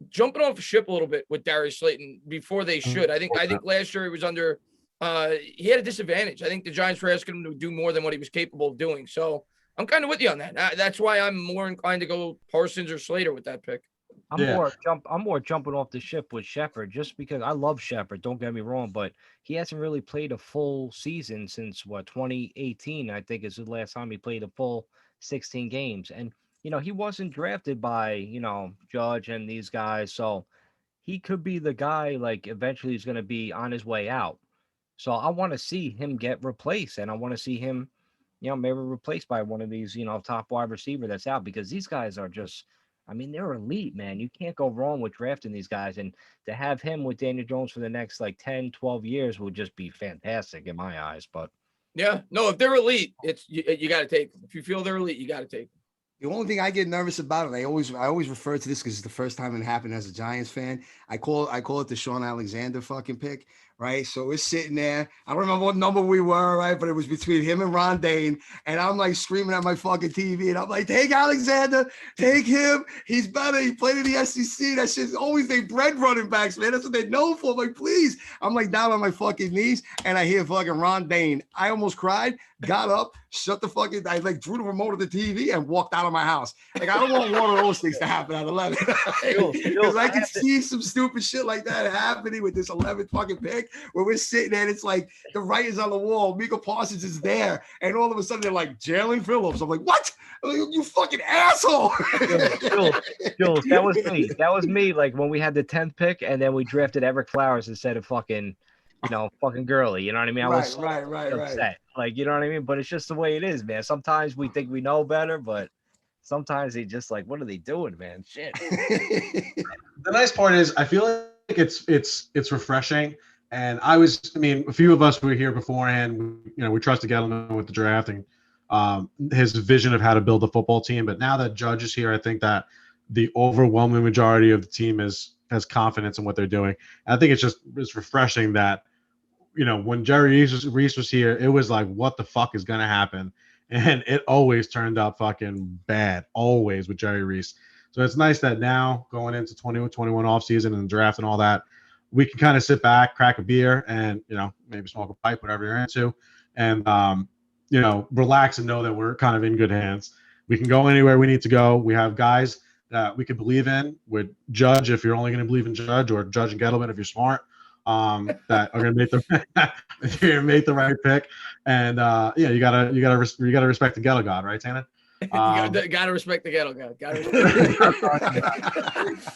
jumping off the ship a little bit with Darius Slayton before they should. I think last year he was under he had a disadvantage. I think the Giants were asking him to do more than what he was capable of doing. So I'm kind of with you on that. That's why I'm more inclined to go Parsons or Slater with that pick. I'm more jumping off the ship with Shepard just because I love Shepard. Don't get me wrong, but he hasn't really played a full season since 2018. I think is the last time he played a full 16 games. And you know, he wasn't drafted by, you know, Judge and these guys. So he could be the guy, like, eventually he's going to be on his way out. So I want to see him get replaced, and I want to see him, you know, maybe replaced by one of these, you know, top wide receiver that's out, because these guys are just, I mean, they're elite, man. You can't go wrong with drafting these guys. And to have him with Daniel Jones for the next, like, 10, 12 years would just be fantastic in my eyes. But yeah, no, if they're elite, it's you got to take them. If you feel they're elite, you got to take them. The only thing I get nervous about, and I always refer to this because it's the first time it happened as a Giants fan. I call it the Sean Alexander fucking pick, right? So we're sitting there. I don't remember what number we were, right? But it was between him and Ron Dane, and I'm like screaming at my fucking TV, and I'm like, "Take Alexander, take him. He's better. He played in the SEC. That shit's always they bred running backs, man. That's what they're known for. I'm like, please." I'm like down on my fucking knees, and I hear fucking Ron Dane. I almost cried. Got up, shut the fucking. I like drew the remote of the TV and walked out of my house. Like, I don't want one of those things to happen at 11, because I can see some stupid shit like that happening with this 11th fucking pick. pick where we're sitting and it's like the writing's on the wall. Mika Parsons is there, and all of a sudden they're like Jalen Phillips. I'm like, what? I'm like, you fucking asshole! Jules, that was me. That was me. Like when we had the 10th pick, and then we drafted Eric Flowers instead of fucking Gurley. You know what I mean? I was Right. upset. Like, you know what I mean? But it's just the way it is, man. Sometimes we think we know better, but sometimes they just like, what are they doing, man? Shit. The nice part is I feel like it's refreshing. And a few of us were here beforehand. We trusted Gettleman with the draft and his vision of how to build a football team. But now that Judge is here, I think that the overwhelming majority of the team has confidence in what they're doing. And I think it's refreshing that, when Jerry Reese was here, it was like, what the fuck is going to happen? And it always turned out fucking bad, always with Jerry Reese. So it's nice that now going into 2021 offseason and the draft and all that, we can kind of sit back, crack a beer, and, maybe smoke a pipe, whatever you're into, and, relax and know that we're kind of in good hands. We can go anywhere we need to go. We have guys that we can believe in with Judge, if you're only going to believe in Judge, or Judge and Gettleman if you're smart, that are going to make the right pick. And you gotta respect the Gettle God, right, Tana? Gotta respect the Ghetto God.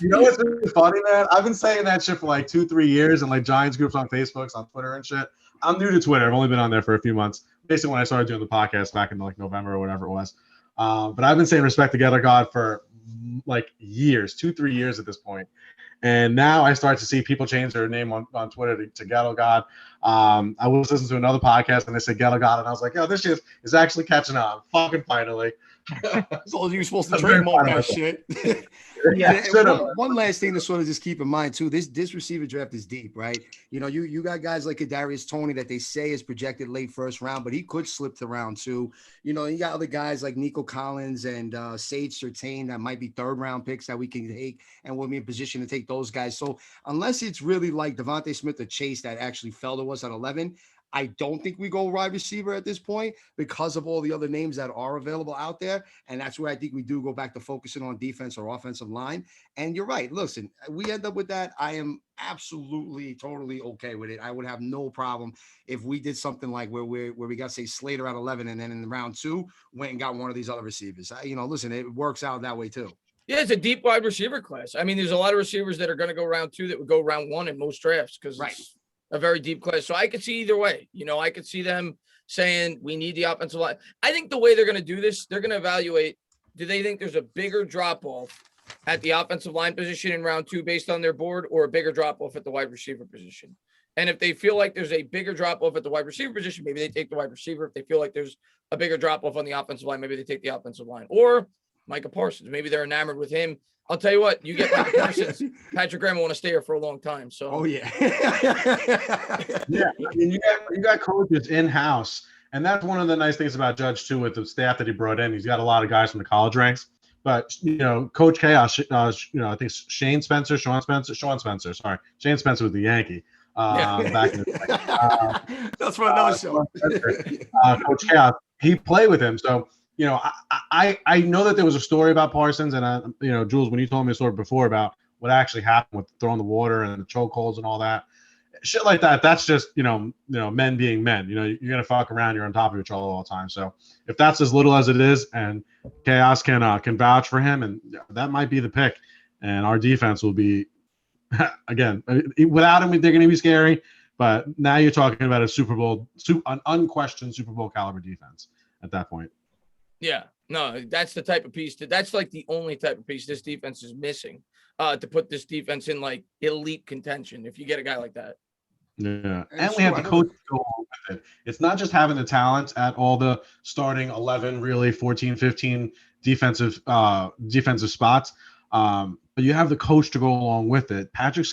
What's really funny, man? I've been saying that shit for like 2-3 years, and like Giants groups on Facebook, on Twitter and shit. I'm new to Twitter. I've only been on there for a few months. Basically, when I started doing the podcast back in like November or whatever it was. But I've been saying respect the Ghetto God for like years, 2-3 years at this point. And now I start to see people change their name on Twitter to Ghetto God. I was listening to another podcast and they said Ghetto God, and I was like, this shit is actually catching on. Fucking finally. So you're supposed to trademark that shit. Yeah. One last thing to sort of just keep in mind too. This receiver draft is deep, right? You got guys like Kadarius Toney that they say is projected late first round, but he could slip to round 2. You got other guys like Nico Collins and Sage Surtain that might be third-round picks that we can take, and we'll be in position to take those guys. So unless it's really like Devontae Smith or Chase that actually fell to us at 11, I don't think we go wide receiver at this point because of all the other names that are available out there. And that's where I think we do go back to focusing on defense or offensive line. And you're right. Listen, we end up with that. I am absolutely, totally okay with it. I would have no problem if we did something like where we got, say, Slater at 11, and then in round 2 went and got one of these other receivers. Listen, it works out that way too. Yeah, it's a deep wide receiver class. I mean, there's a lot of receivers that are going to go round 2 that would go round 1 in most drafts because it's a very deep class. So I could see either way. I could see them saying we need the offensive line. I think the way they're going to do this, they're going to evaluate, do they think there's a bigger drop-off at the offensive line position in round 2 based on their board, or a bigger drop-off at the wide receiver position? And if they feel like there's a bigger drop-off at the wide receiver position, maybe they take the wide receiver. If they feel like there's a bigger drop-off on the offensive line, maybe they take the offensive line. Or Micah Parsons, maybe they're enamored with him. I'll tell you what, you get Micah Parsons, Patrick Graham will want to stay here for a long time. So, oh yeah, yeah. I mean, you got coaches in house, and that's one of the nice things about Judge too, with the staff that he brought in. He's got a lot of guys from the college ranks, but Coach Chaos, I think Shane Spencer. Sorry, Shane Spencer was the Yankee. Back in the that's for another show. Coach Chaos, he played with him, so. I know that there was a story about Parsons, and Jules, when you told me a story before about what actually happened with throwing the water and the chokeholds and all that, shit like that. That's just men being men. You're gonna fuck around. You're on top of each other all the time. So if that's as little as it is, and Chaos can vouch for him, and that might be the pick, and our defense will be again without him, they're gonna be scary. But now you're talking about an unquestioned Super Bowl caliber defense at that point. Yeah, no, that's the type of piece that's like the only type of piece this defense is missing to put this defense in like elite contention. If you get a guy like that. Yeah, and we have the coach to go along with it. It's not just having the talent at all the starting 11, really 14, 15 defensive spots. But you have the coach to go along with it. Patrick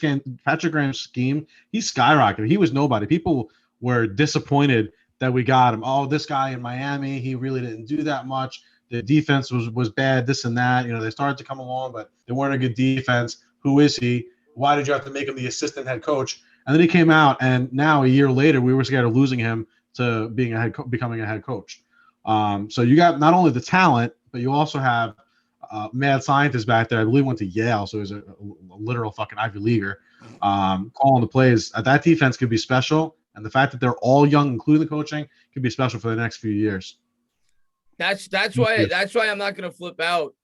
Graham's scheme, he skyrocketed. He was nobody. People were disappointed that we got him. Oh, this guy in Miami, he really didn't do that much. The defense was bad, this and that. They started to come along, but they weren't a good defense. Who is he? Why did you have to make him the assistant head coach? And then he came out, and now a year later, we were scared of losing him to becoming a head coach. So you got not only the talent, but you also have mad scientist back there. I believe went to Yale, so he's a literal fucking Ivy Leaguer. calling the plays. That defense could be special, and the fact that they're all young, including the coaching, could be special for the next few years. That's why I'm not going to flip out.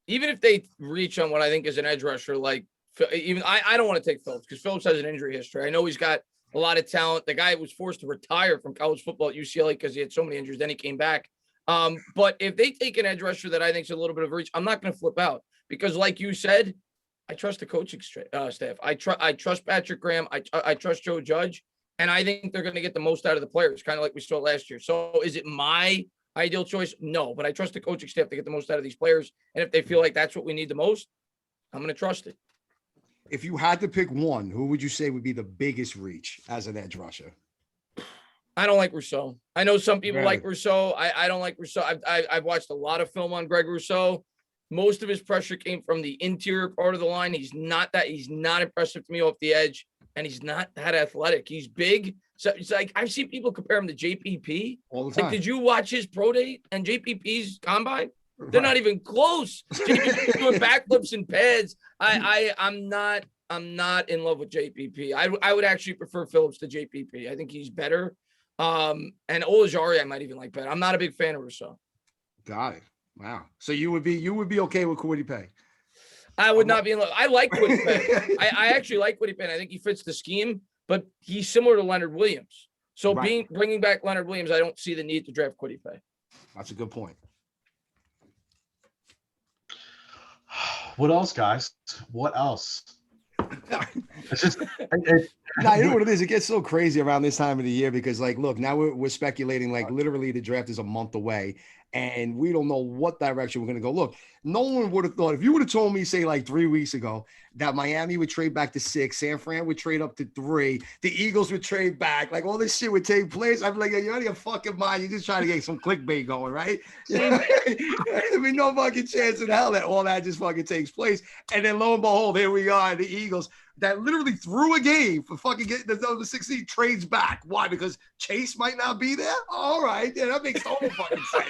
Even if they reach on what I think is an edge rusher, like even I don't want to take Phillips because Phillips has an injury history. I know he's got a lot of talent. The guy was forced to retire from college football at UCLA because he had so many injuries. Then he came back. But if they take an edge rusher that I think is a little bit of a reach, I'm not going to flip out because, like you said, I trust the coaching staff. I trust Patrick Graham. I trust Joe Judge, and I think they're going to get the most out of the players, kind of like we saw last year. So, is it my ideal choice? No, but I trust the coaching staff to get the most out of these players, and if they feel like that's what we need the most, I'm going to trust it. If you had to pick one, who would you say would be the biggest reach as an edge rusher? I don't like Rousseau. I know some people Really? like Rousseau. I don't like Rousseau. I've watched a lot of film on Greg Rousseau. Most of his pressure came from the interior part of the line. He's not impressive to me off the edge, and he's not that athletic. He's big. So it's like I've seen people compare him to JPP. All the time. Like, did you watch his pro day and JPP's combine? They're not even close. JPP's doing backflips and pads. I'm not in love with JPP. I would actually prefer Phillips to JPP. I think he's better. And Olajari I might even like better. I'm not a big fan of Rousseau. Got it. Wow. So you would be okay with Kwity Paye? I would not be in love. I like Kwity Paye. I actually like Kwity Paye. I think he fits the scheme, but he's similar to Leonard Williams. So Right. bringing back Leonard Williams, I don't see the need to draft Kwity Paye. That's a good point. What else, guys? What else? It's just Nah, you know what it is? It gets so crazy around this time of the year because, like, look, now we're speculating, like, literally the draft is a month away, and we don't know what direction we're going to go. Look, no one would have thought, if you would have told me, say, like 3 weeks ago, that Miami would trade back to 6, San Fran would trade up to 3, the Eagles would trade back, like all this shit would take place, I'd be like, you're out of your fucking mind. You're just trying to get some clickbait going, right? There'd be no fucking chance in hell that all that just fucking takes place. And then lo and behold, here we are, the Eagles that literally threw a game for fucking getting the number 16 trades back. Why? Because Chase might not be there? All right. Yeah, that makes total fucking sense.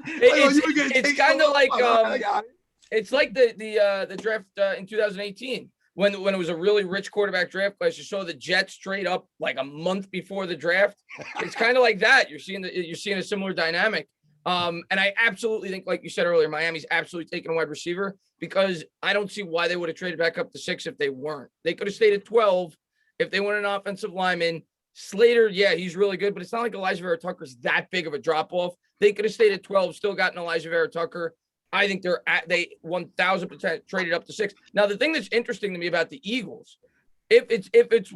It's kind of like it's like the draft in 2018 when it was a really rich quarterback draft class. You saw the Jets trade up like a month before the draft. It's kind of like that. You're seeing a similar dynamic. And I absolutely think, like you said earlier, Miami's absolutely taking a wide receiver because I don't see why they would have traded back up to 6 if they weren't. They could have stayed at 12 if they weren't an offensive lineman. Slater, yeah, he's really good, but it's not like Elijah Vera Tucker's that big of a drop off. They could have stayed at 12, still gotten Elijah Vera Tucker. I think they 1000% traded up to 6. Now, the thing that's interesting to me about the Eagles, if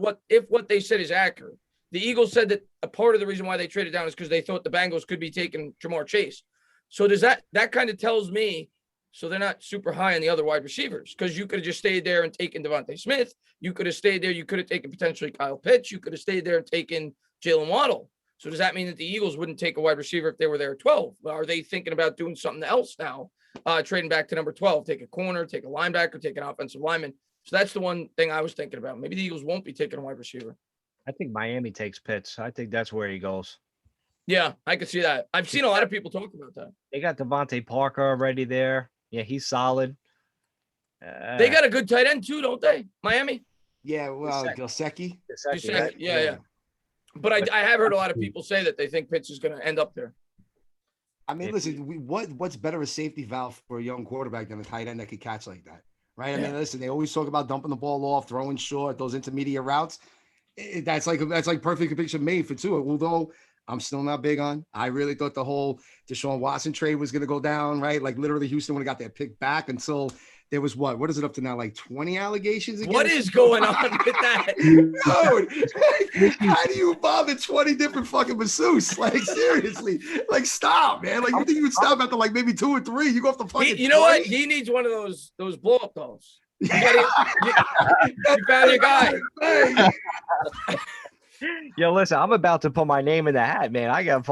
what they said is accurate, the Eagles said that a part of the reason why they traded down is because they thought the Bengals could be taking Jamar Chase. So does that kind of tells me, so they're not super high on the other wide receivers because you could have just stayed there and taken Devontae Smith. You could have stayed there. You could have taken potentially Kyle Pitts. You could have stayed there and taken Jalen Waddle. So does that mean that the Eagles wouldn't take a wide receiver if they were there at 12? Are they thinking about doing something else now, trading back to number 12, take a corner, take a linebacker, take an offensive lineman? So that's the one thing I was thinking about. Maybe the Eagles won't be taking a wide receiver. I think Miami takes Pitts. I think that's where he goes. Yeah, I could see that. I've seen a lot of people talk about that. They got Devontae Parker already there. Yeah, he's solid. They got a good tight end too, don't they? Miami? Yeah, well, Gesicki. Gesicki, yeah. But I have heard a lot of people say that they think Pitts is going to end up there. I mean, listen, what's better a safety valve for a young quarterback than a tight end that could catch like that, right? I mean, listen, they always talk about dumping the ball off, throwing short, those intermediate routes. That's like perfect picture made for Tua. Although I'm still not big on. I really thought the whole Deshaun Watson trade was going to go down, right? Like literally Houston would have got their pick back until there was what is it up to now? Like 20 allegations again? What is going on with that? Dude, how do you bother 20 different fucking masseuses? Like seriously, like stop, man. Like you think you would stop after like maybe 2 or 3? You go off the fucking. You know what? He needs one of those blow up dolls. You found your guy. Yo, listen, I'm about to put my name in the hat, man. I got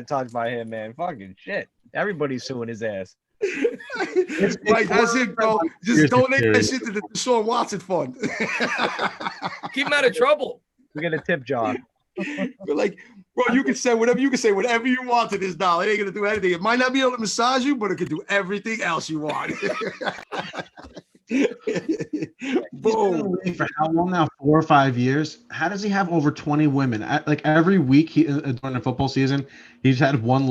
touched by him, man. Fucking shit. Everybody's suing his ass. Right, that's it, bro. Just donate that shit to the Deshaun Watson fund. Keep him out of trouble. We got a tip jar. We're like, bro, you can say whatever you want to this doll. It ain't gonna do anything. It might not be able to massage you, but it can do everything else you want. He's been in the Boom. league for how long now? 4 or 5 years. How does he have over 20 women? Like every week during the football season, he's had one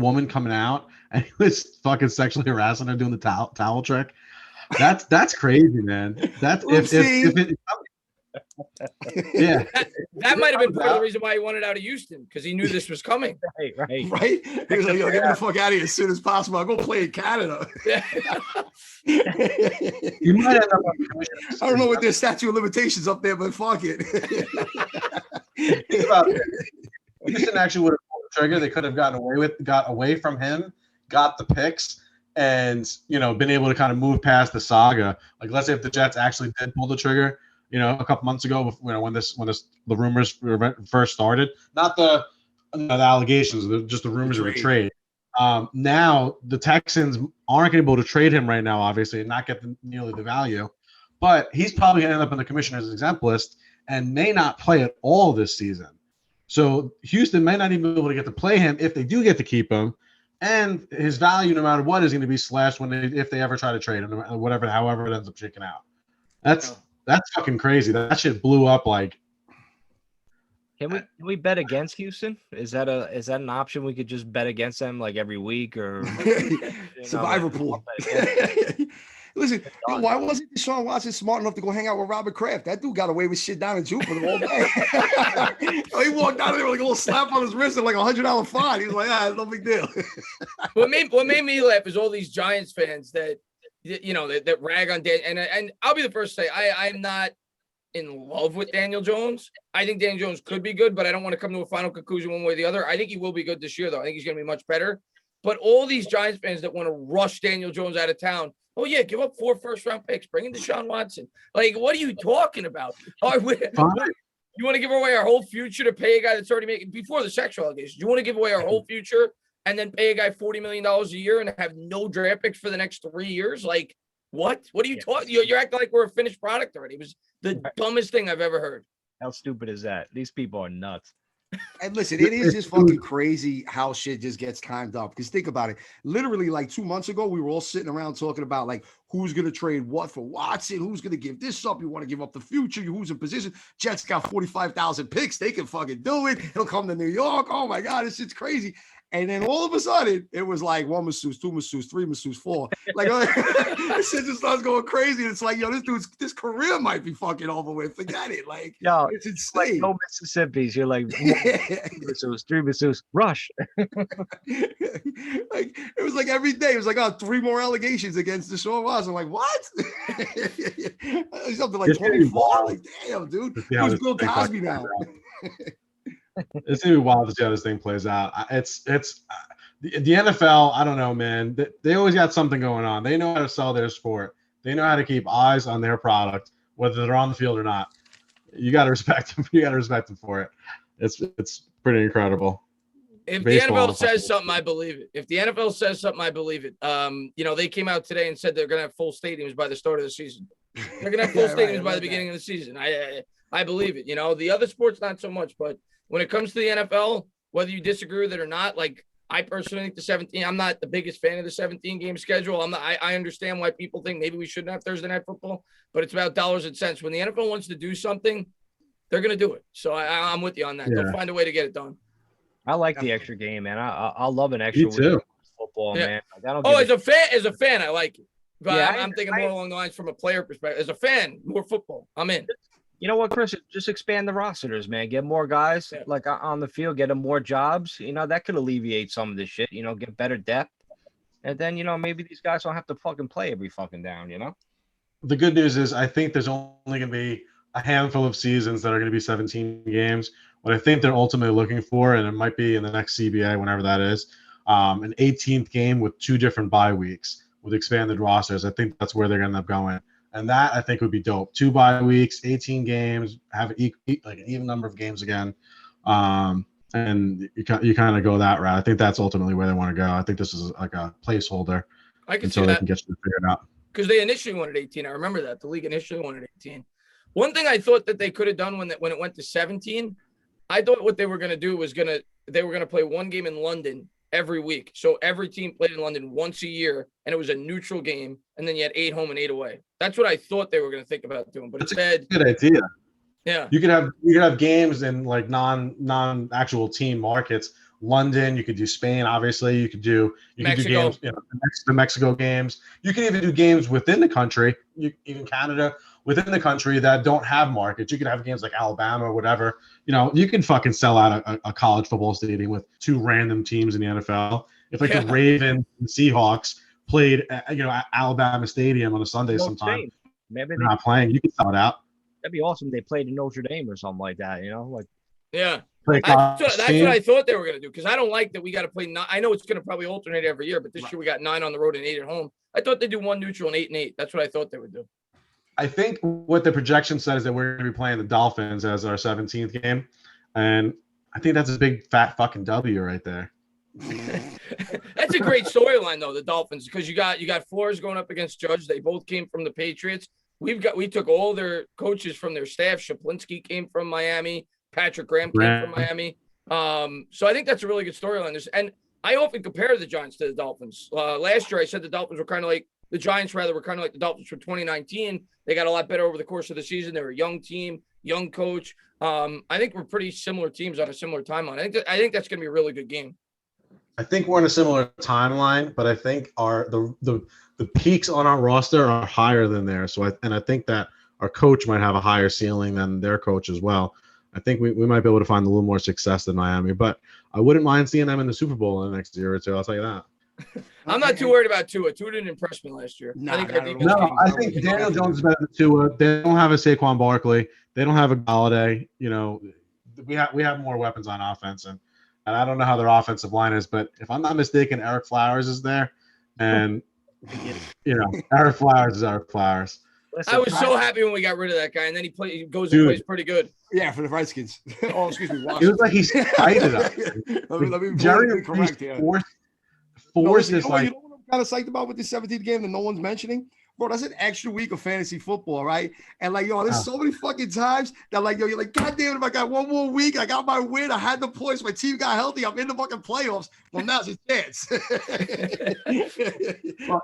woman coming out, and he was fucking sexually harassing her doing the towel trick. That's crazy, man. That's if it, yeah. That might have been part of the reason why he wanted out of Houston, because he knew this was coming. Right. Right? He was like, yo, get me the fuck out of here as soon as possible. I'll go play in Canada. You might end up I don't know what their statute of limitations up there, but fuck it. Think about it. Houston actually would have pulled the trigger. They could have got away from him, got the picks, and been able to kind of move past the saga. Like, let's say if the Jets actually did pull the trigger, a couple months ago, when the rumors first started, not the allegations, just the rumors of a trade. Now the Texans aren't able to trade him right now, obviously, and not get nearly the value. But he's probably going to end up in the commissioner's exempt list and may not play at all this season. So Houston may not even be able to get to play him if they do get to keep him. And his value, no matter what, is going to be slashed if they ever try to trade him, however it ends up shaking out. That's fucking crazy. That shit blew up like. Can we bet against Houston? Is that an option we could just bet against them like every week or survivor pool? Listen, why wasn't Deshaun Watson smart enough to go hang out with Robert Kraft? That dude got away with shit down in Jupiter all day. He walked out of there with like a little slap on his wrist and like $100 fine. He was like, it's no big deal. What made me laugh is all these Giants fans that that rag on Dan, and I'll be the first to say I'm not in love with Daniel Jones. I think Daniel Jones could be good, but I don't want to come to a final conclusion one way or the other. I think he will be good this year, though. I think he's going to be much better. But all these Giants fans that want to rush Daniel Jones out of town, oh yeah, give up 4 first-round picks, bring in Deshaun Watson. Like, what are you talking about? You want to give away our whole future to pay a guy that's already making before the sexual allegations? You want to give away our whole future and then pay a guy $40 million a year and have no draft picks for the next 3 years? Like, what? What are you talking? You're acting like we're a finished product already. It was the dumbest thing I've ever heard. How stupid is that? These people are nuts. And listen, it is just fucking crazy how shit just gets timed up. Because think about it. Literally, like 2 months ago, we were all sitting around talking about like who's going to trade what for Watson, who's going to give this up. You want to give up the future. Who's in position? Jets got 45,000 picks. They can fucking do it. He'll come to New York. Oh my God, this shit's crazy. And then all of a sudden, it was like 1 masseuse, 2 masseuse, 3 masseuse, 4. Like, this shit just starts going crazy. It's like, yo, this career might be fucking over with. Forget it. Like, yo, it's insane. Like no Mississippi's. You're like 1 masseuse, 3 masseuse, rush. Like, it was like every day. It was like, 3 more allegations against Deshaun Watson. I'm like, what? Something like 24. Like, damn, dude. It was Bill Cosby now. It's gonna be wild to see how this thing plays out. It's the NFL. I don't know, man. They always got something going on. They know how to sell their sport. They know how to keep eyes on their product, whether they're on the field or not. You got to respect them. You got to respect them for it. It's pretty incredible. If the NFL says something, I believe it. If the NFL says something, I believe it. They came out today and said they're gonna have full stadiums by the start of the season. They're gonna have full stadiums by the beginning of the season. I believe it. The other sports not so much, but when it comes to the NFL, whether you disagree with it or not, like I personally think the 17, I'm not the biggest fan of the 17 game schedule. I understand why people think maybe we shouldn't have Thursday night football, but it's about dollars and cents. When the NFL wants to do something, they're going to do it. So I'm with you on that. Yeah. They'll find a way to get it done. I like the extra game, man. I love an extra week football, man. Like, as a fan, I like it. But yeah, I'm thinking more along the lines from a player perspective. As a fan, more football. I'm in. You know what, Chris? Just expand the rosters, man. Get more guys like on the field. Get them more jobs. that could alleviate some of this shit. Get better depth, and then maybe these guys don't have to fucking play every fucking down. The good news is I think there's only going to be a handful of seasons that are going to be 17 games. What I think they're ultimately looking for, and it might be in the next CBA, whenever that is, an 18th game with 2 different bye weeks with expanded rosters. I think that's where they're going to end up going. And that, I think, would be dope. 2 bye weeks, 18 games, have an even number of games again. And you kind of go that route. I think that's ultimately where they want to go. I think this is like a placeholder until they can get you figured out. Because they initially wanted 18. I remember that. The league initially wanted 18. One thing I thought that they could have done when it went to 17, I thought what they were going to do was they were going to play 1 game in London every week. So every team played in London once a year, and it was a neutral game, and then you had 8 home and 8 away. That's what I thought they were going to think about doing, but That's instead, a good idea. yeah, You could have games in like non actual team markets. London, you could do Spain, obviously. You could do Mexico. games, the Mexico games. You can even do games within the country, even Canada, within the country that don't have markets. You could have games like Alabama or whatever. You can fucking sell out a college football stadium with 2 random teams in the NFL. If like the Ravens and Seahawks played, at Alabama Stadium on a Sunday sometime, maybe they're not playing. You can sell it out. That'd be awesome. They played in Notre Dame or something like that, like. Yeah. That's what I thought they were going to do, because I don't like that we got to play 9. I know it's going to probably alternate every year, but this year we got 9 on the road and 8 at home. I thought they'd do 1 neutral and 8 and 8. That's what I thought they would do. I think what the projection says is that we're going to be playing the Dolphins as our 17th game, and I think that's a big fat fucking W right there. That's a great storyline though, the Dolphins, because you got Flores going up against Judge. They both came from the Patriots. We took all their coaches from their staff. Shaplinsky came from Miami. Patrick Graham came from Miami. So I think that's a really good storyline. And I often compare the Giants to the Dolphins. Last year I said the Dolphins were kind of like the Giants, rather, were kind of like the Dolphins from 2019. They got a lot better over the course of the season. They were a young team, young coach. I think we're pretty similar teams on a similar timeline. I think that's going to be a really good game. I think we're in a similar timeline, but I think the peaks on our roster are higher than theirs. So I think that our coach might have a higher ceiling than their coach as well. I think we might be able to find a little more success than Miami, but I wouldn't mind seeing them in the Super Bowl in the next year or two. I'll tell you that. I'm not too worried about Tua. Tua didn't impress me last year. I think Daniel Jones is better than Tua. They don't have a Saquon Barkley. They don't have a Galladay. We have more weapons on offense, and I don't know how their offensive line is, but if I'm not mistaken, Eric Flowers is there, and Eric Flowers is Eric Flowers. Listen, I was so happy when we got rid of that guy, and then he plays pretty good. Yeah, for the Redskins. Oh, excuse me. Washington. It was like he spited us. let me Jerry correct here. Forced this like. You know what I'm kind of psyched about with the 17th game that no one's mentioning? Bro, that's an extra week of fantasy football, right? And there's so many fucking times that you're like, God damn it, if I got one more week, I got my win, I had the points, my team got healthy, I'm in the fucking playoffs. Well, now's his chance.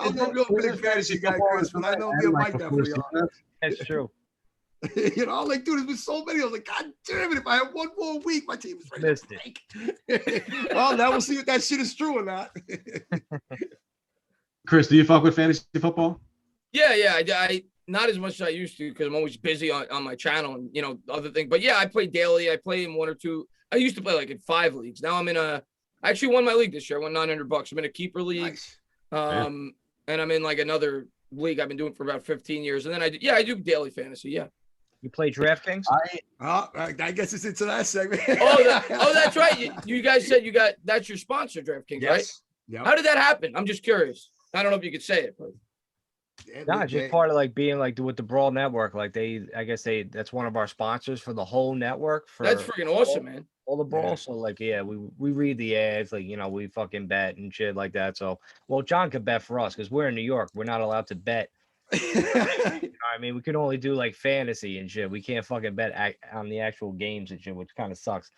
I'm not real big fantasy guy, Chris, but I know me and Mike that for y'all. That's true. I'm like, dude, there's been so many. I was like, God damn it, if I had one more week, my team is ready to break. Well, now we'll see if that shit is true or not. Chris, do you fuck with fantasy football? Yeah, I not as much as I used to, because I'm always busy on my channel and other things. But yeah, I play daily. I play in 1 or 2. I used to play in 5 leagues. Now I'm in I actually won my league this year. I won $900. I'm in a keeper league. Nice. And I'm in another league I've been doing for about 15 years. And then I do daily fantasy. Yeah. You play DraftKings? I guess it's into that segment. That's right. You guys said that's your sponsor, DraftKings, yes. Right? Yep. How did that happen? I'm just curious. I don't know if you could say it, but. It's just part of being with the Brawl Network. That's one of our sponsors for the whole network. That's freaking awesome, man. All the Brawl. Yeah. So we read the ads, we fucking bet and shit like that. So John could bet for us because we're in New York. We're not allowed to bet. We can only do fantasy and shit. We can't fucking bet on the actual games and shit, which kind of sucks.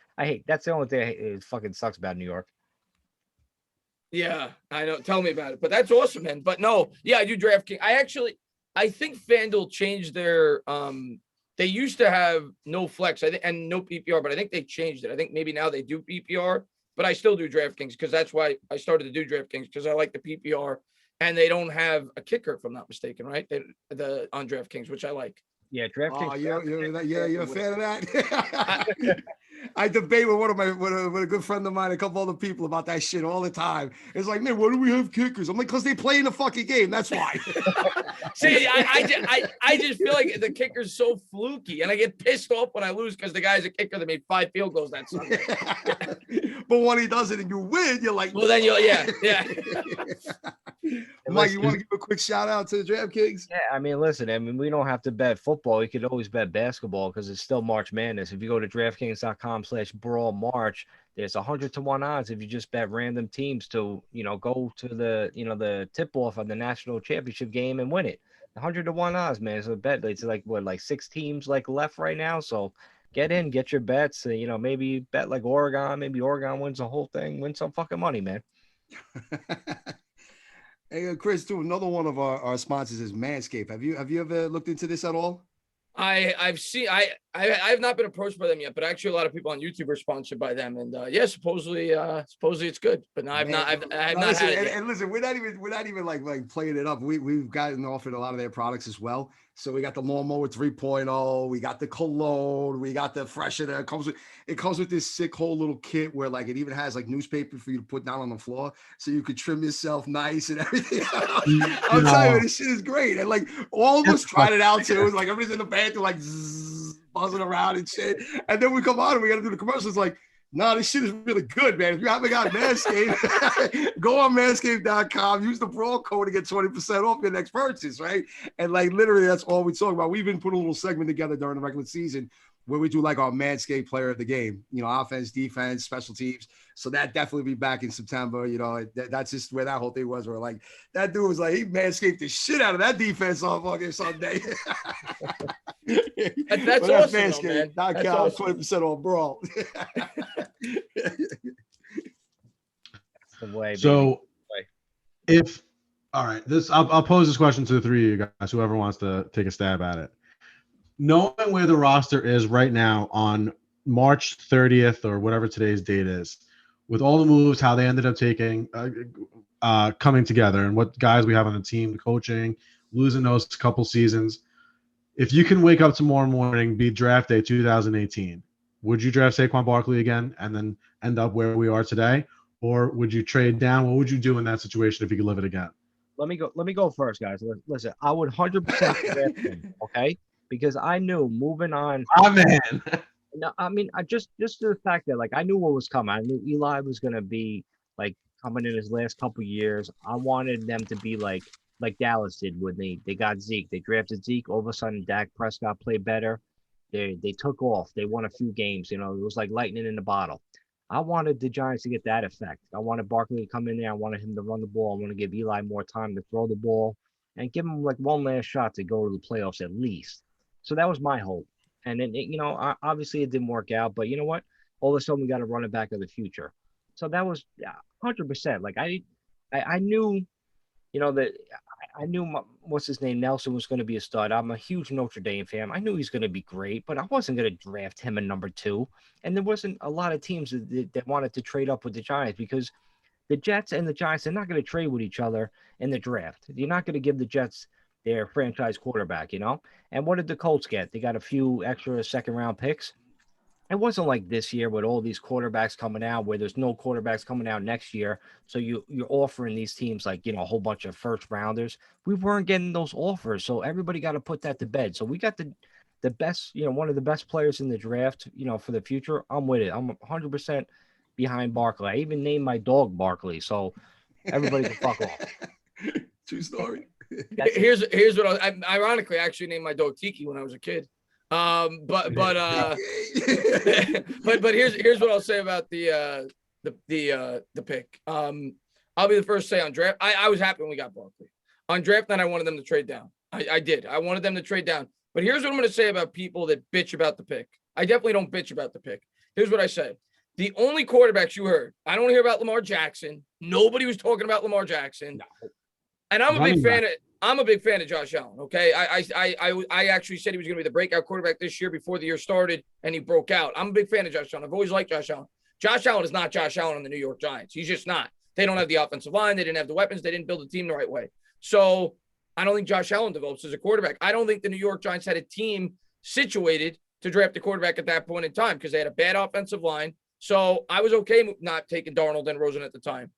That's the only thing it fucking sucks about New York. Yeah, I know. Tell me about it. But that's awesome, man. But no, yeah, I do DraftKings. I think FanDuel changed their they used to have no flex, and no PPR, but I think they changed it. I think maybe now they do PPR, but I still do DraftKings because that's why I started to do DraftKings, because I like the PPR, and they don't have a kicker, if I'm not mistaken, right? On DraftKings, which I like. Yeah, DraftKings. Oh, you're a fan of that? I debate with with a good friend of mine, a couple other people about that shit all the time. It's like, man, why do we have kickers? I'm like, because they play in the fucking game. That's why. See, I just feel like the kicker's so fluky, and I get pissed off when I lose because the guy's a kicker that made 5 field goals that Sunday. But when he does it and you win, you're like, well, then yeah. Mike, you want to give a quick shout out to the DraftKings? Yeah, listen, we don't have to bet football. We could always bet basketball because it's still March Madness. If you go to DraftKings.com/brawlmarch, there's 100-to-1 odds if you just bet random teams to, go to the tip-off of the national championship game and win it. 100-to-1 odds, man. So bet it's 6 teams left right now. So get in, get your bets. You know, maybe bet like Oregon. Maybe Oregon wins the whole thing. Win some fucking money, man. Hey, Chris, too. Another one of our sponsors is Manscaped. Have you ever looked into this at all? I've seen I've not been approached by them yet, but actually a lot of people on YouTube are sponsored by them, and yeah, supposedly it's good, but no, I've not Listen, had it yet. And listen, we're not even like playing it up. We've gotten offered a lot of their products as well. So we got the lawnmower 3.0, we got the cologne, we got the freshener. It comes with this sick whole little kit where like it even has like newspaper for you to put down on the floor so you could trim yourself nice and everything. I'm telling you, this shit is great. And like all of us tried it out too. It's like everybody's in the bathroom like zzz, buzzing around and shit. And then we come on and we got to do the commercials like, nah, this shit is really good, man. If you haven't got Manscaped, go on manscaped.com, use the Brawl code to get 20% off your next purchase, right? And like literally that's all we talk about. We've been putting a little segment together during the regular season where we do like our Manscaped player of the game, you know, offense, defense, special teams. So that definitely be back in September. You know, that's just where that whole thing was. Where like that dude was like, he Manscaped the shit out of that defense on fucking Sunday. That's awesome, though, man. Not count 20% on Brawl. The way, So if all right, I'll pose this question to the three of you guys, whoever wants to take a stab at it. Knowing where the roster is right now on March 30th or whatever today's date is, with all the moves, how they ended up taking, coming together, and what guys we have on the team, the coaching, losing those couple seasons. If you can wake up tomorrow morning, be draft day 2018, would you draft Saquon Barkley again and then end up where we are today? Or would you trade down? What would you do in that situation if you could live it again? Let me go first, guys. Listen, I would 100% draft him, okay? Because I knew moving on. Oh, man. No, I mean, I just the fact that like I knew what was coming. I knew Eli was gonna be like coming in his last couple years. I wanted them to be like Dallas did when they got Zeke. They drafted Zeke. All of a sudden, Dak Prescott played better. They took off. They won a few games. You know, it was like lightning in the bottle. I wanted the Giants to get that effect. I wanted Barkley to come in there. I wanted him to run the ball. I want to give Eli more time to throw the ball and give him like one last shot to go to the playoffs at least. So that was my hope. And then, you know, obviously it didn't work out. But you know what? All of a sudden we got a running back of the future. So that was 100%. Like I knew, you know, that I knew what's his name, Nelson was going to be a stud. I'm a huge Notre Dame fan. I knew he's going to be great, but I wasn't going to draft him in number 2. And there wasn't a lot of teams that wanted to trade up with the Giants because the Jets and the Giants are not going to trade with each other in the draft. You're not going to give the Jets their franchise quarterback, you know? And what did the Colts get? They got a few extra second-round picks. It wasn't like this year with all these quarterbacks coming out where there's no quarterbacks coming out next year. So you're offering these teams like, you know, a whole bunch of first rounders. We weren't getting those offers. So everybody got to put that to bed. So we got the best, you know, one of the best players in the draft, you know, for the future. I'm with it. I'm 100% behind Barkley. I even named my dog Barkley. So everybody can fuck off. True story. Here's what I ironically actually named my dog Tiki when I was a kid. But here's what I'll say about the pick. I'll be the first to say on draft. I was happy when we got Barkley. On draft night, I wanted them to trade down. I did. I wanted them to trade down. But here's what I'm going to say about people that bitch about the pick. I definitely don't bitch about the pick. Here's what I say. The only quarterbacks you heard, I don't hear about Lamar Jackson. Nobody was talking about Lamar Jackson. No. And I'm a big fan of Josh Allen. Okay. I actually said he was going to be the breakout quarterback this year before the year started, and he broke out. I'm a big fan of Josh Allen. I've always liked Josh Allen. Josh Allen is not Josh Allen on the New York Giants. He's just not. They don't have the offensive line. They didn't have the weapons. They didn't build the team the right way. So I don't think Josh Allen develops as a quarterback. I don't think the New York Giants had a team situated to draft a quarterback at that point in time because they had a bad offensive line. So I was okay not taking Darnold and Rosen at the time.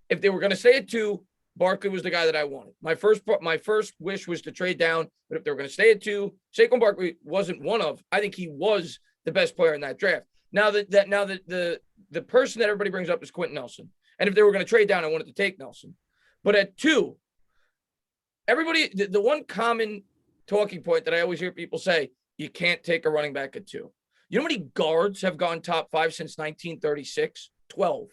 If they were going to stay at 2, Barkley was the guy that I wanted. My first wish was to trade down, but if they were going to stay at 2, Saquon Barkley wasn't one of. I think he was the best player in that draft. Now the person that everybody brings up is Quentin Nelson, and if they were going to trade down, I wanted to take Nelson. But at 2, everybody, the one common talking point that I always hear people say, you can't take a running back at 2. You know how many guards have gone top 5 since 1936? 12.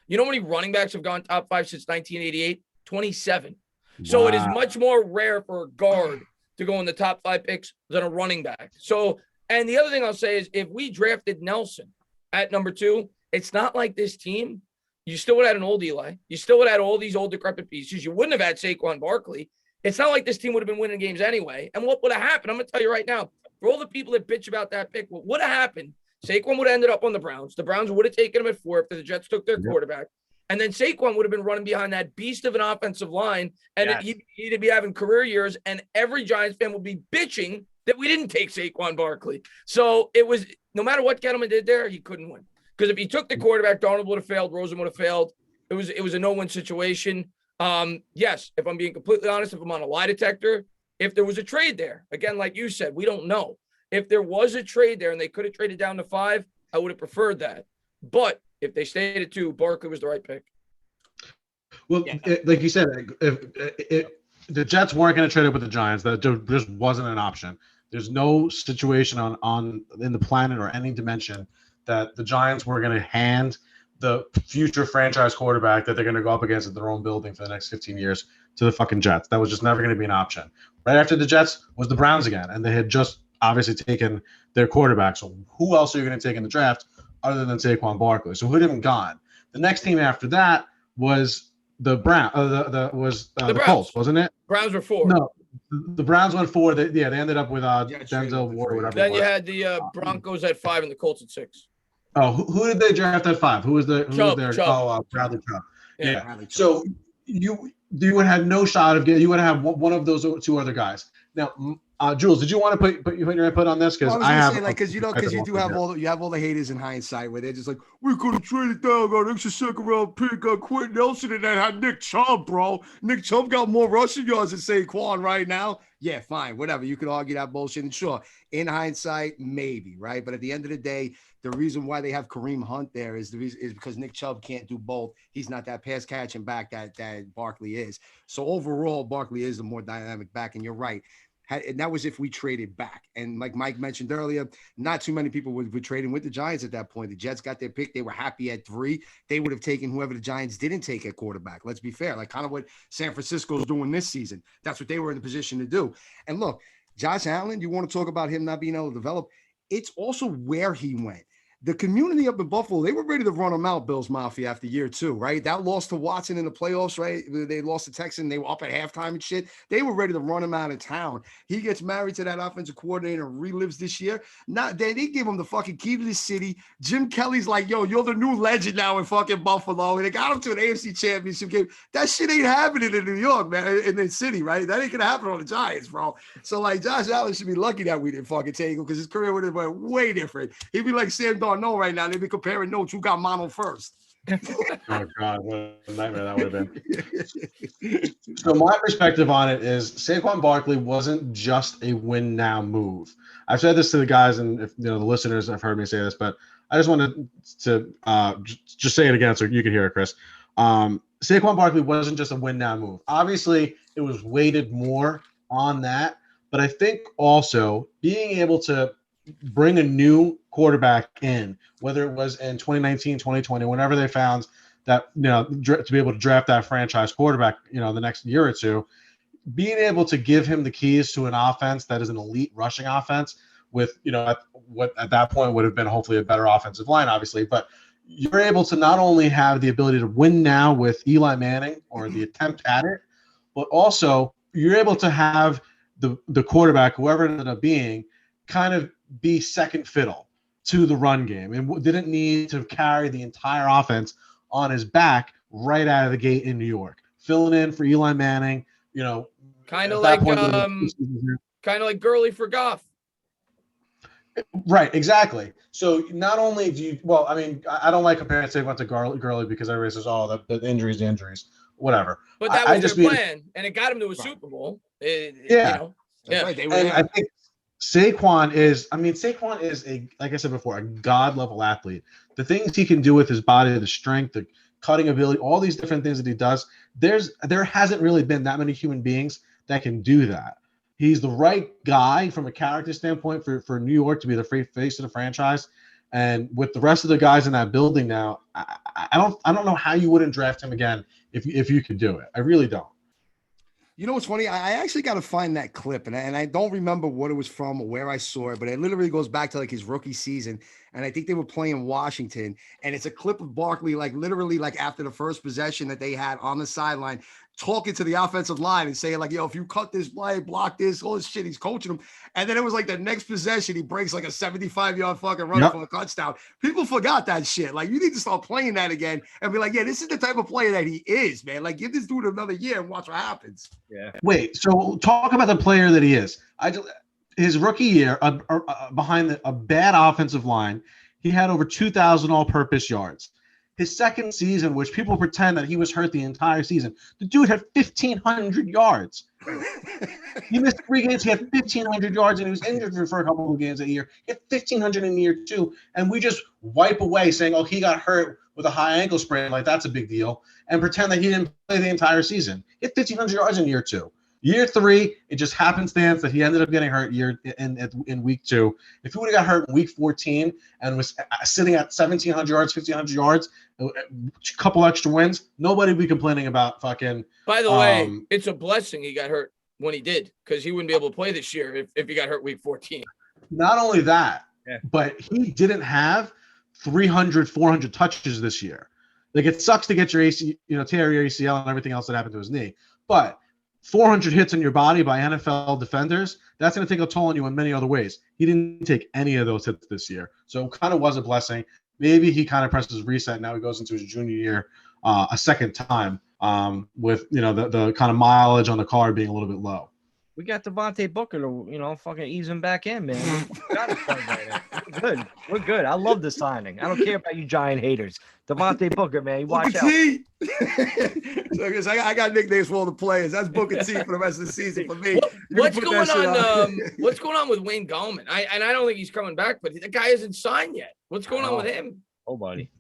You know how many running backs have gone top 5 since 1988? 27. Wow. So it is much more rare for a guard to go in the top 5 picks than a running back. So And the other thing I'll say is if we drafted Nelson at number 2, it's not like this team. You still would have had an old Eli. You still would have had all these old decrepit pieces. You wouldn't have had Saquon Barkley. It's not like this team would have been winning games anyway. And what would have happened? I'm going to tell you right now, for all the people that bitch about that pick, what would have happened? Saquon would have ended up on the Browns. The Browns would have taken him at 4 if the Jets took their quarterback. And then Saquon would have been running behind that beast of an offensive line. And he'd be having career years. And every Giants fan would be bitching that we didn't take Saquon Barkley. So it was, no matter what Gettleman did there, he couldn't win. Because if he took the quarterback, Darnold would have failed, Rosen would have failed. It was a no-win situation. Yes, if I'm being completely honest, if I'm on a lie detector, if there was a trade there, again, like you said, we don't know. If there was a trade there and they could have traded down to 5, I would have preferred that. But if they stayed at 2, Barkley was the right pick. Well, like you said, if the Jets weren't going to trade up with the Giants, that just wasn't an option. There's no situation on in the planet or any dimension that the Giants were going to hand the future franchise quarterback that they're going to go up against at their own building for the next 15 years to the fucking Jets. That was just never going to be an option. Right after the Jets was the Browns again, and they had just obviously taken their quarterback. So who else are you going to take in the draft other than Saquon Barkley? So who'd have been gone? The next team after that was the the Colts, wasn't it? Browns were 4. No, the Browns went 4. They ended up with Denzel Ward or whatever. Then you had the Broncos at 5 and the Colts at 6. Oh, who did they draft at 5? Who was their? Chubb. Oh, Bradley Chubb. Yeah. Bradley Chubb. So you would have no shot of getting. You would have one of those 2 other guys. Now, Jules, did you want to put your input on this? Because I have, because you do have all the haters in hindsight where they're just like, we could have traded down, got an extra second round pick, got Quentin Nelson, and then had Nick Chubb, bro. Nick Chubb got more rushing yards than Saquon right now. Yeah, fine, whatever. You could argue that bullshit. And sure, in hindsight, maybe, right? But at the end of the day, the reason why they have Kareem Hunt there is because Nick Chubb can't do both. He's not that pass catching back that Barkley is. So overall, Barkley is the more dynamic back. And you're right. And that was if we traded back. And like Mike mentioned earlier, not too many people were trading with the Giants at that point. The Jets got their pick. They were happy at 3. They would have taken whoever the Giants didn't take at quarterback. Let's be fair. Like kind of what San Francisco's doing this season. That's what they were in the position to do. And look, Josh Allen, you want to talk about him not being able to develop. It's also where he went. The community up in Buffalo, they were ready to run him out, Bills Mafia, after year 2, right? That loss to Watson in the playoffs, right? They lost to Texans. They were up at halftime and shit. They were ready to run him out of town. He gets married to that offensive coordinator and relives this year. They give him the fucking key to the city. Jim Kelly's like, yo, you're the new legend now in fucking Buffalo. And they got him to an AFC championship game. That shit ain't happening in New York, man, in the city, right? That ain't going to happen on the Giants, bro. So, like, Josh Allen should be lucky that we didn't fucking take him because his career would have been way different. He'd be like Sam Darnold right now. They'd be comparing notes. Who got mono first? Oh God, what a nightmare that would have been. So my perspective on it is Saquon Barkley wasn't just a win now move. I've said this to the guys, and if the listeners have heard me say this, but I just wanted to just say it again so you can hear it, Chris. Saquon Barkley wasn't just a win now move. Obviously, it was weighted more on that, but I think also being able to bring a new quarterback in, whether it was in 2019, 2020, whenever they found that, to be able to draft that franchise quarterback, the next year or 2, being able to give him the keys to an offense that is an elite rushing offense with, what at that point would have been hopefully a better offensive line, obviously, but you're able to not only have the ability to win now with Eli Manning or the attempt at it, but also you're able to have the quarterback, whoever it ended up being, kind of be second fiddle to the run game and didn't need to carry the entire offense on his back right out of the gate in New York, filling in for Eli Manning, kind of like Gurley for Goff. Right, exactly. So not only do you, I don't like comparing Saquon to Gurley because everybody says, oh, the injuries, whatever. But that was their plan, and it got him to a Super Bowl. Yeah. Right. And I think Saquon is like I said before, a god level athlete. The things he can do with his body, the strength, the cutting ability, all these different things that he does, there hasn't really been that many human beings that can do that. He's the right guy from a character standpoint for New York to be the face of the franchise. And with the rest of the guys in that building now, I don't know how you wouldn't draft him again if you could do it. I really don't. You know what's funny? I actually got to find that clip, and I don't remember what it was from or where I saw it, but it literally goes back to like his rookie season, and I think they were playing Washington, and it's a clip of Barkley, like literally like after the first possession that they had on the sideline, talking to the offensive line and saying like, yo, if you cut this play, block this, all this shit, he's coaching them. And then it was like the next possession, he breaks like a 75-yard fucking run for a touchdown. People forgot that shit. Like, you need to start playing that again and be like, yeah, this is the type of player that he is, man. Like, give this dude another year and watch what happens. Yeah. Wait, so talk about the player that he is. His rookie year, behind a bad offensive line, he had over 2,000 all-purpose yards. His second season, which people pretend that he was hurt the entire season, the dude had 1,500 yards. He missed 3 games. He had 1,500 yards, and he was injured for a couple of games a year. He had 1,500 in year 2, and we just wipe away saying, oh, he got hurt with a high ankle sprain, like that's a big deal, and pretend that he didn't play the entire season. He had 1,500 yards in year 2. Year 3, it just happenstance that he ended up getting hurt in week 2. If he would have got hurt in week 14 and was sitting at 1,700 yards, 1,500 yards, a couple extra wins, nobody would be complaining about fucking. By the way, it's a blessing he got hurt when he did, because he wouldn't be able to play this year if he got hurt week 14. Not only that, but he didn't have 300, 400 touches this year. Like, it sucks to get your tear your ACL and everything else that happened to his knee, but 400 hits on your body by NFL defenders, that's going to take a toll on you in many other ways. He didn't take any of those hits this year. So it kind of was a blessing. Maybe he kind of presses reset. Now he goes into his junior year a second time with, the kind of mileage on the car being a little bit low. We got Devontae Booker to, fucking ease him back in, man. We're good. We're good. I love the signing. I don't care about you giant haters. Devontae Booker, man, you watch out. So I got nicknames for all the players. That's Booker T for the rest of the season for me. What's going on? What's going on with Wayne Gallman? I don't think he's coming back, but the guy hasn't signed yet. What's going on with him? Oh, buddy.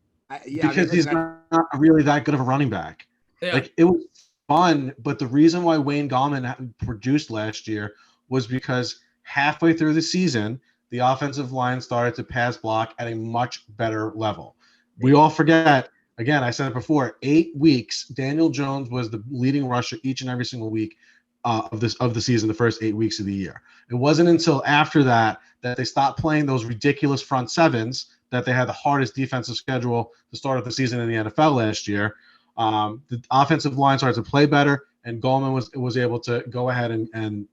Because he's not really that good of a running back. Yeah. Like, it was fun, but the reason why Wayne Gallman produced last year was because halfway through the season, the offensive line started to pass block at a much better level. We all forget, again, I said it before, 8 weeks, Daniel Jones was the leading rusher each and every single week of the season, the first 8 weeks of the year. It wasn't until after that they stopped playing those ridiculous front sevens, that they had the hardest defensive schedule to start of the season in the NFL last year. The offensive line started to play better, and Gallman was able to go ahead and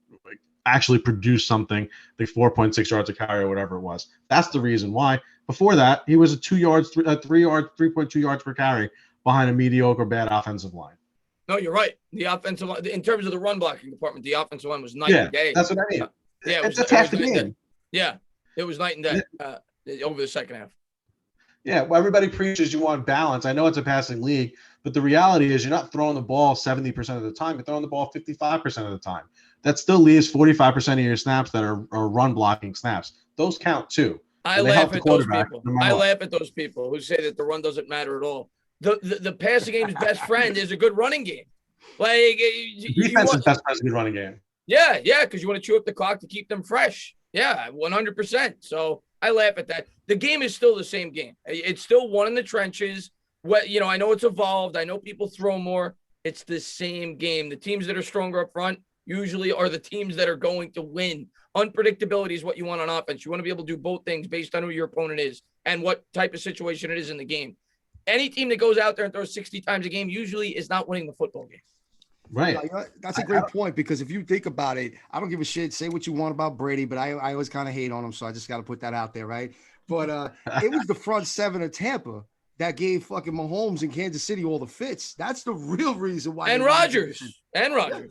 actually produce something, like 4.6 yards a carry or whatever it was. That's the reason why. Before that, he was 3.2 yards per carry behind a mediocre, bad offensive line. No, you're right. The offensive line, in terms of the run blocking department, the offensive line was night and day. That's what I mean. That's half the game. Yeah, it was night and day over the second half. Yeah, well, everybody preaches you want balance. I know it's a passing league, but the reality is you're not throwing the ball 70% of the time. You're throwing the ball 55% of the time. That still leaves 45% of your snaps that are run blocking snaps. Those count too. I laugh at those people. I laugh at those people who say that the run doesn't matter at all. The passing game's best friend is a good running game. Like, defense is best friend is a good running game. Yeah, because you want to chew up the clock to keep them fresh. Yeah, 100%. So I laugh at that. The game is still the same game. It's still one in the trenches. I know it's evolved. I know people throw more. It's the same game. The teams that are stronger up front usually are the teams that are going to win. Unpredictability is what you want on offense. You want to be able to do both things based on who your opponent is and what type of situation it is in the game. Any team that goes out there and throws 60 times a game usually is not winning the football game. Right. That's a great point, because if you think about it, I don't give a shit. Say what you want about Brady, but I always kind of hate on him, so I just got to put that out there, right? But it was the front seven of Tampa that gave fucking Mahomes in Kansas City all the fits. That's the real reason why. And Rodgers. Yeah.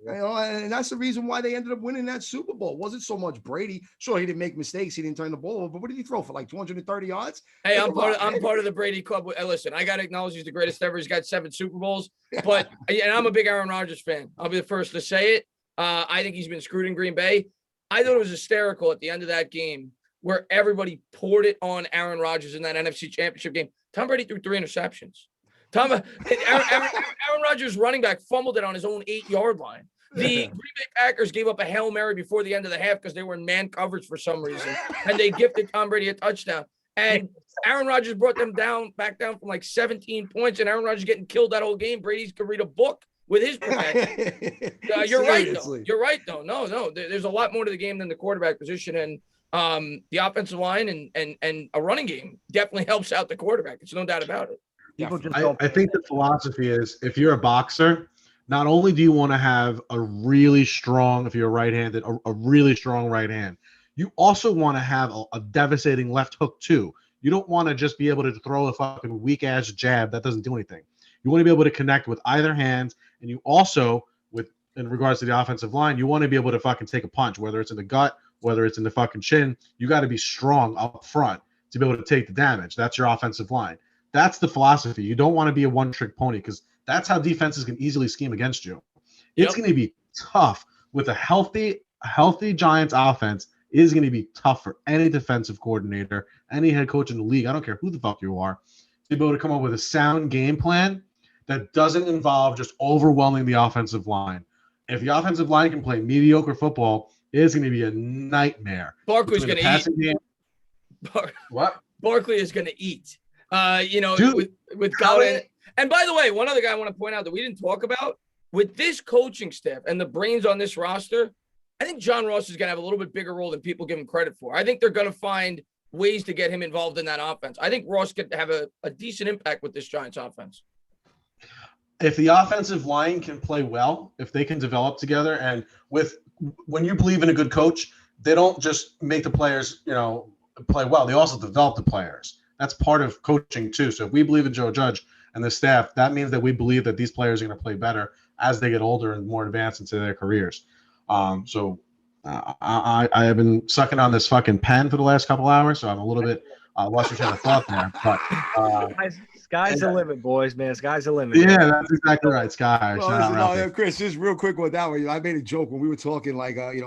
Yeah. And that's the reason why they ended up winning that Super Bowl. It wasn't so much Brady. Sure, he didn't make mistakes. He didn't turn the ball over. But what did he throw for, like 230 yards? Hey, I'm part of the Brady club. Listen, I got to acknowledge he's the greatest ever. He's got 7 Super Bowls. And I'm a big Aaron Rodgers fan. I'll be the first to say it. I think he's been screwed in Green Bay. I thought it was hysterical at the end of that game where everybody poured it on Aaron Rodgers in that NFC Championship game. Tom Brady threw 3 interceptions. Aaron Rodgers, running back, fumbled it on his own 8-yard line. The Green Bay Packers gave up a Hail Mary before the end of the half because they were in man coverage for some reason, and they gifted Tom Brady a touchdown. And Aaron Rodgers brought them back down from like 17 points, and Aaron Rodgers getting killed that whole game. Brady could read a book with his protection. You're right, though. Seriously. You're right, though. No, there's a lot more to the game than the quarterback position, and the offensive line and a running game definitely helps out the quarterback. There's no doubt about it. People just I don't. think the philosophy is if you're a boxer, not only do you want to have a really strong, if you're right-handed, a really strong right hand, you also want to have a devastating left hook too. You don't want to just be able to throw a fucking weak-ass jab that doesn't do anything. You want to be able to connect with either hand, and you also, in regards to the offensive line, you want to be able to fucking take a punch, whether it's in the gut, whether it's in the fucking chin. You got to be strong up front to be able to take the damage. That's your offensive line. That's the philosophy. You don't want to be a one-trick pony because that's how defenses can easily scheme against you. It's going to be tough with a healthy Giants offense. Is going to be tough for any defensive coordinator, any head coach in the league. I don't care who the fuck you are, to be able to come up with a sound game plan that doesn't involve just overwhelming the offensive line. If the offensive line can play mediocre football, it is going to be a nightmare. Barkley's going to eat. What? Barkley is going to eat. Dude, with Golladay. And by the way, one other guy I want to point out that we didn't talk about, with this coaching staff and the brains on this roster, I think John Ross is going to have a little bit bigger role than people give him credit for. I think they're going to find ways to get him involved in that offense. I think Ross could have a decent impact with this Giants offense. If the offensive line can play well, if they can develop together, and when you believe in a good coach, they don't just make the players, play well. They also develop the players. That's part of coaching too. So if we believe in Joe Judge and the staff, that means that we believe that these players are going to play better as they get older and more advanced into their careers. I have been sucking on this fucking pen for the last couple hours, so I'm a little bit lost your train of thought there. But sky's the limit, boys, man. Sky's the limit. Yeah, that's exactly right, Sky. Chris, just real quick with that one. I made a joke when we were talking,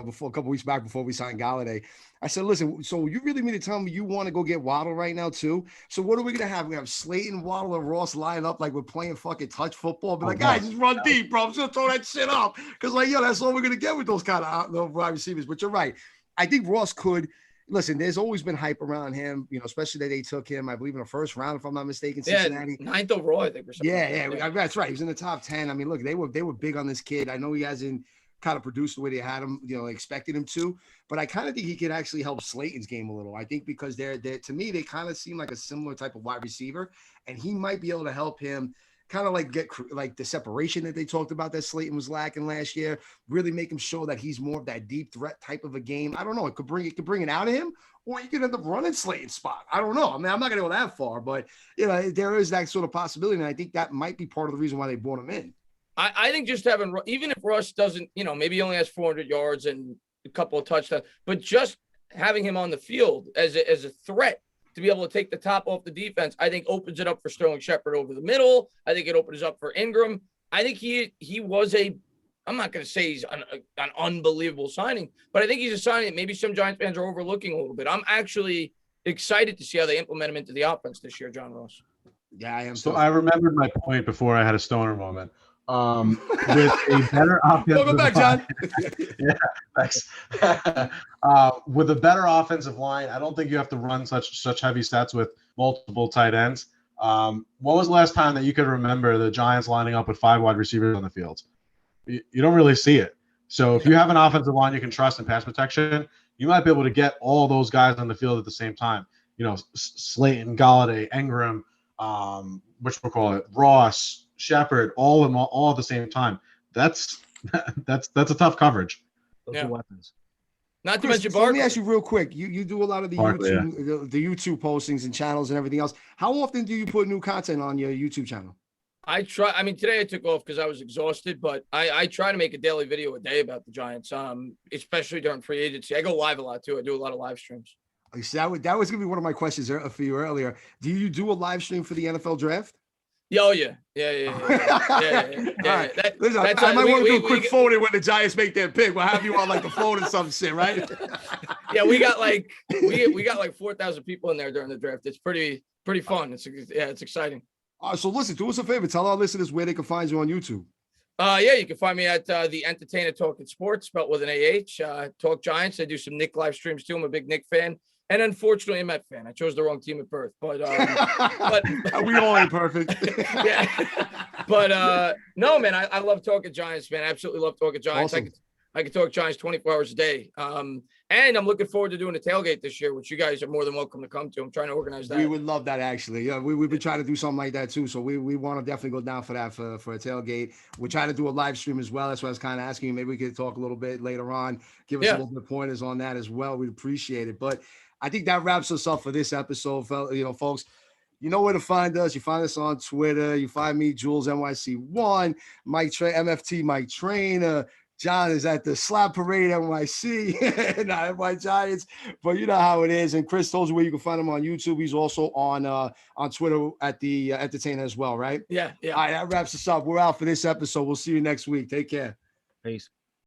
before a couple weeks back before we signed Galladay. I said, listen, so you really mean to tell me you want to go get Waddle right now too? So what are we gonna have? We have Slayton, Waddle, and Ross line up like we're playing fucking touch football. But guys, just run deep, bro. I'm just gonna throw that shit up because, that's all we're gonna get with those kind of wide receivers. But you're right. I think Ross could. Listen, there's always been hype around him, especially that they took him, I believe, in the first round, if I'm not mistaken, Cincinnati. Yeah, 9th overall, I think. Or something that's right. He was in the top 10. I mean, look, they were big on this kid. I know he hasn't kind of produced the way they had him, expected him to, but I kind of think he could actually help Slayton's game a little. I think because they're to me, they kind of seem like a similar type of wide receiver, and he might be able to help him kind of get the separation that they talked about that Slayton was lacking last year, really make him show that he's more of that deep threat type of a game. I don't know. It could bring it out of him, or you could end up running Slayton's spot. I don't know. I mean, I'm not going to go that far, but there is that sort of possibility. And I think that might be part of the reason why they brought him in. I think just having, even if Russ doesn't, maybe he only has 400 yards and a couple of touchdowns, but just having him on the field as a threat to be able to take the top off the defense, I think opens it up for Sterling Shepard over the middle. I think it opens up for Ingram. I think he was I'm not going to say he's an unbelievable signing, but I think he's a signing that maybe some Giants fans are overlooking a little bit. I'm actually excited to see how they implement him into the offense this year, John Ross. Yeah, I am. So I remembered my point before I had a stoner moment. With a better offensive Welcome back, John. Yeah, thanks. With a better offensive line, I don't think you have to run such heavy sets with multiple tight ends. When was the last time that you could remember the Giants lining up with 5 wide receivers on the field? You don't really see it. So if you have an offensive line you can trust in pass protection, you might be able to get all those guys on the field at the same time. Slayton, Galladay, Ingram, Ross, Shepard, all of them all at the same time. That's a tough coverage. Those are weapons. Not to Chris, mention Barkley. Let me ask you real quick. You do a lot of the Barkley, YouTube the YouTube postings and channels and everything else. How often do you put new content on your YouTube channel? I try. I mean, today I took off because I was exhausted, but I try to make a daily video a day about the Giants, especially during free agency. I go live a lot too. I do a lot of live streams. That was going to be one of my questions for you earlier. Do you do a live stream for the NFL draft? Oh yeah. Listen, I might want to do a quick phone in when the Giants make their pick. We'll have you on the phone and some shit, right? Yeah, we got we got 4,000 people in there during the draft. It's pretty fun. It's exciting. So listen, do us a favor. Tell our listeners where they can find you on YouTube. You can find me at the Entertainah Talking Sports, spelled with an AH. Talk Giants. I do some Nick live streams too. I'm a big Nick fan. and unfortunately a Met fan. I chose the wrong team at birth, but we all ain't perfect. Yeah. But no, man, I love talking Giants, man. I absolutely love talking Giants. Awesome. I could talk Giants 24 hours a day. And I'm looking forward to doing a tailgate this year, which you guys are more than welcome to come to. I'm trying to organize that. We would love that, actually. Yeah, we've been trying to do something like that too. So we want to definitely go down for that for a tailgate. We're trying to do a live stream as well. That's why I was kind of asking you. Maybe we could talk a little bit later on. Give us a little bit of pointers on that as well. We'd appreciate it. But I think that wraps us up for this episode, folks. You know where to find us. You find us on Twitter. You find me, Jules NYC1, MFT Mike Trainer. John is at the Slap Parade NYC, not NY Giants, but you know how it is. And Chris told you where you can find him on YouTube. He's also on Twitter at the Entertainah as well, right? Yeah. All right, that wraps us up. We're out for this episode. We'll see you next week. Take care. Peace.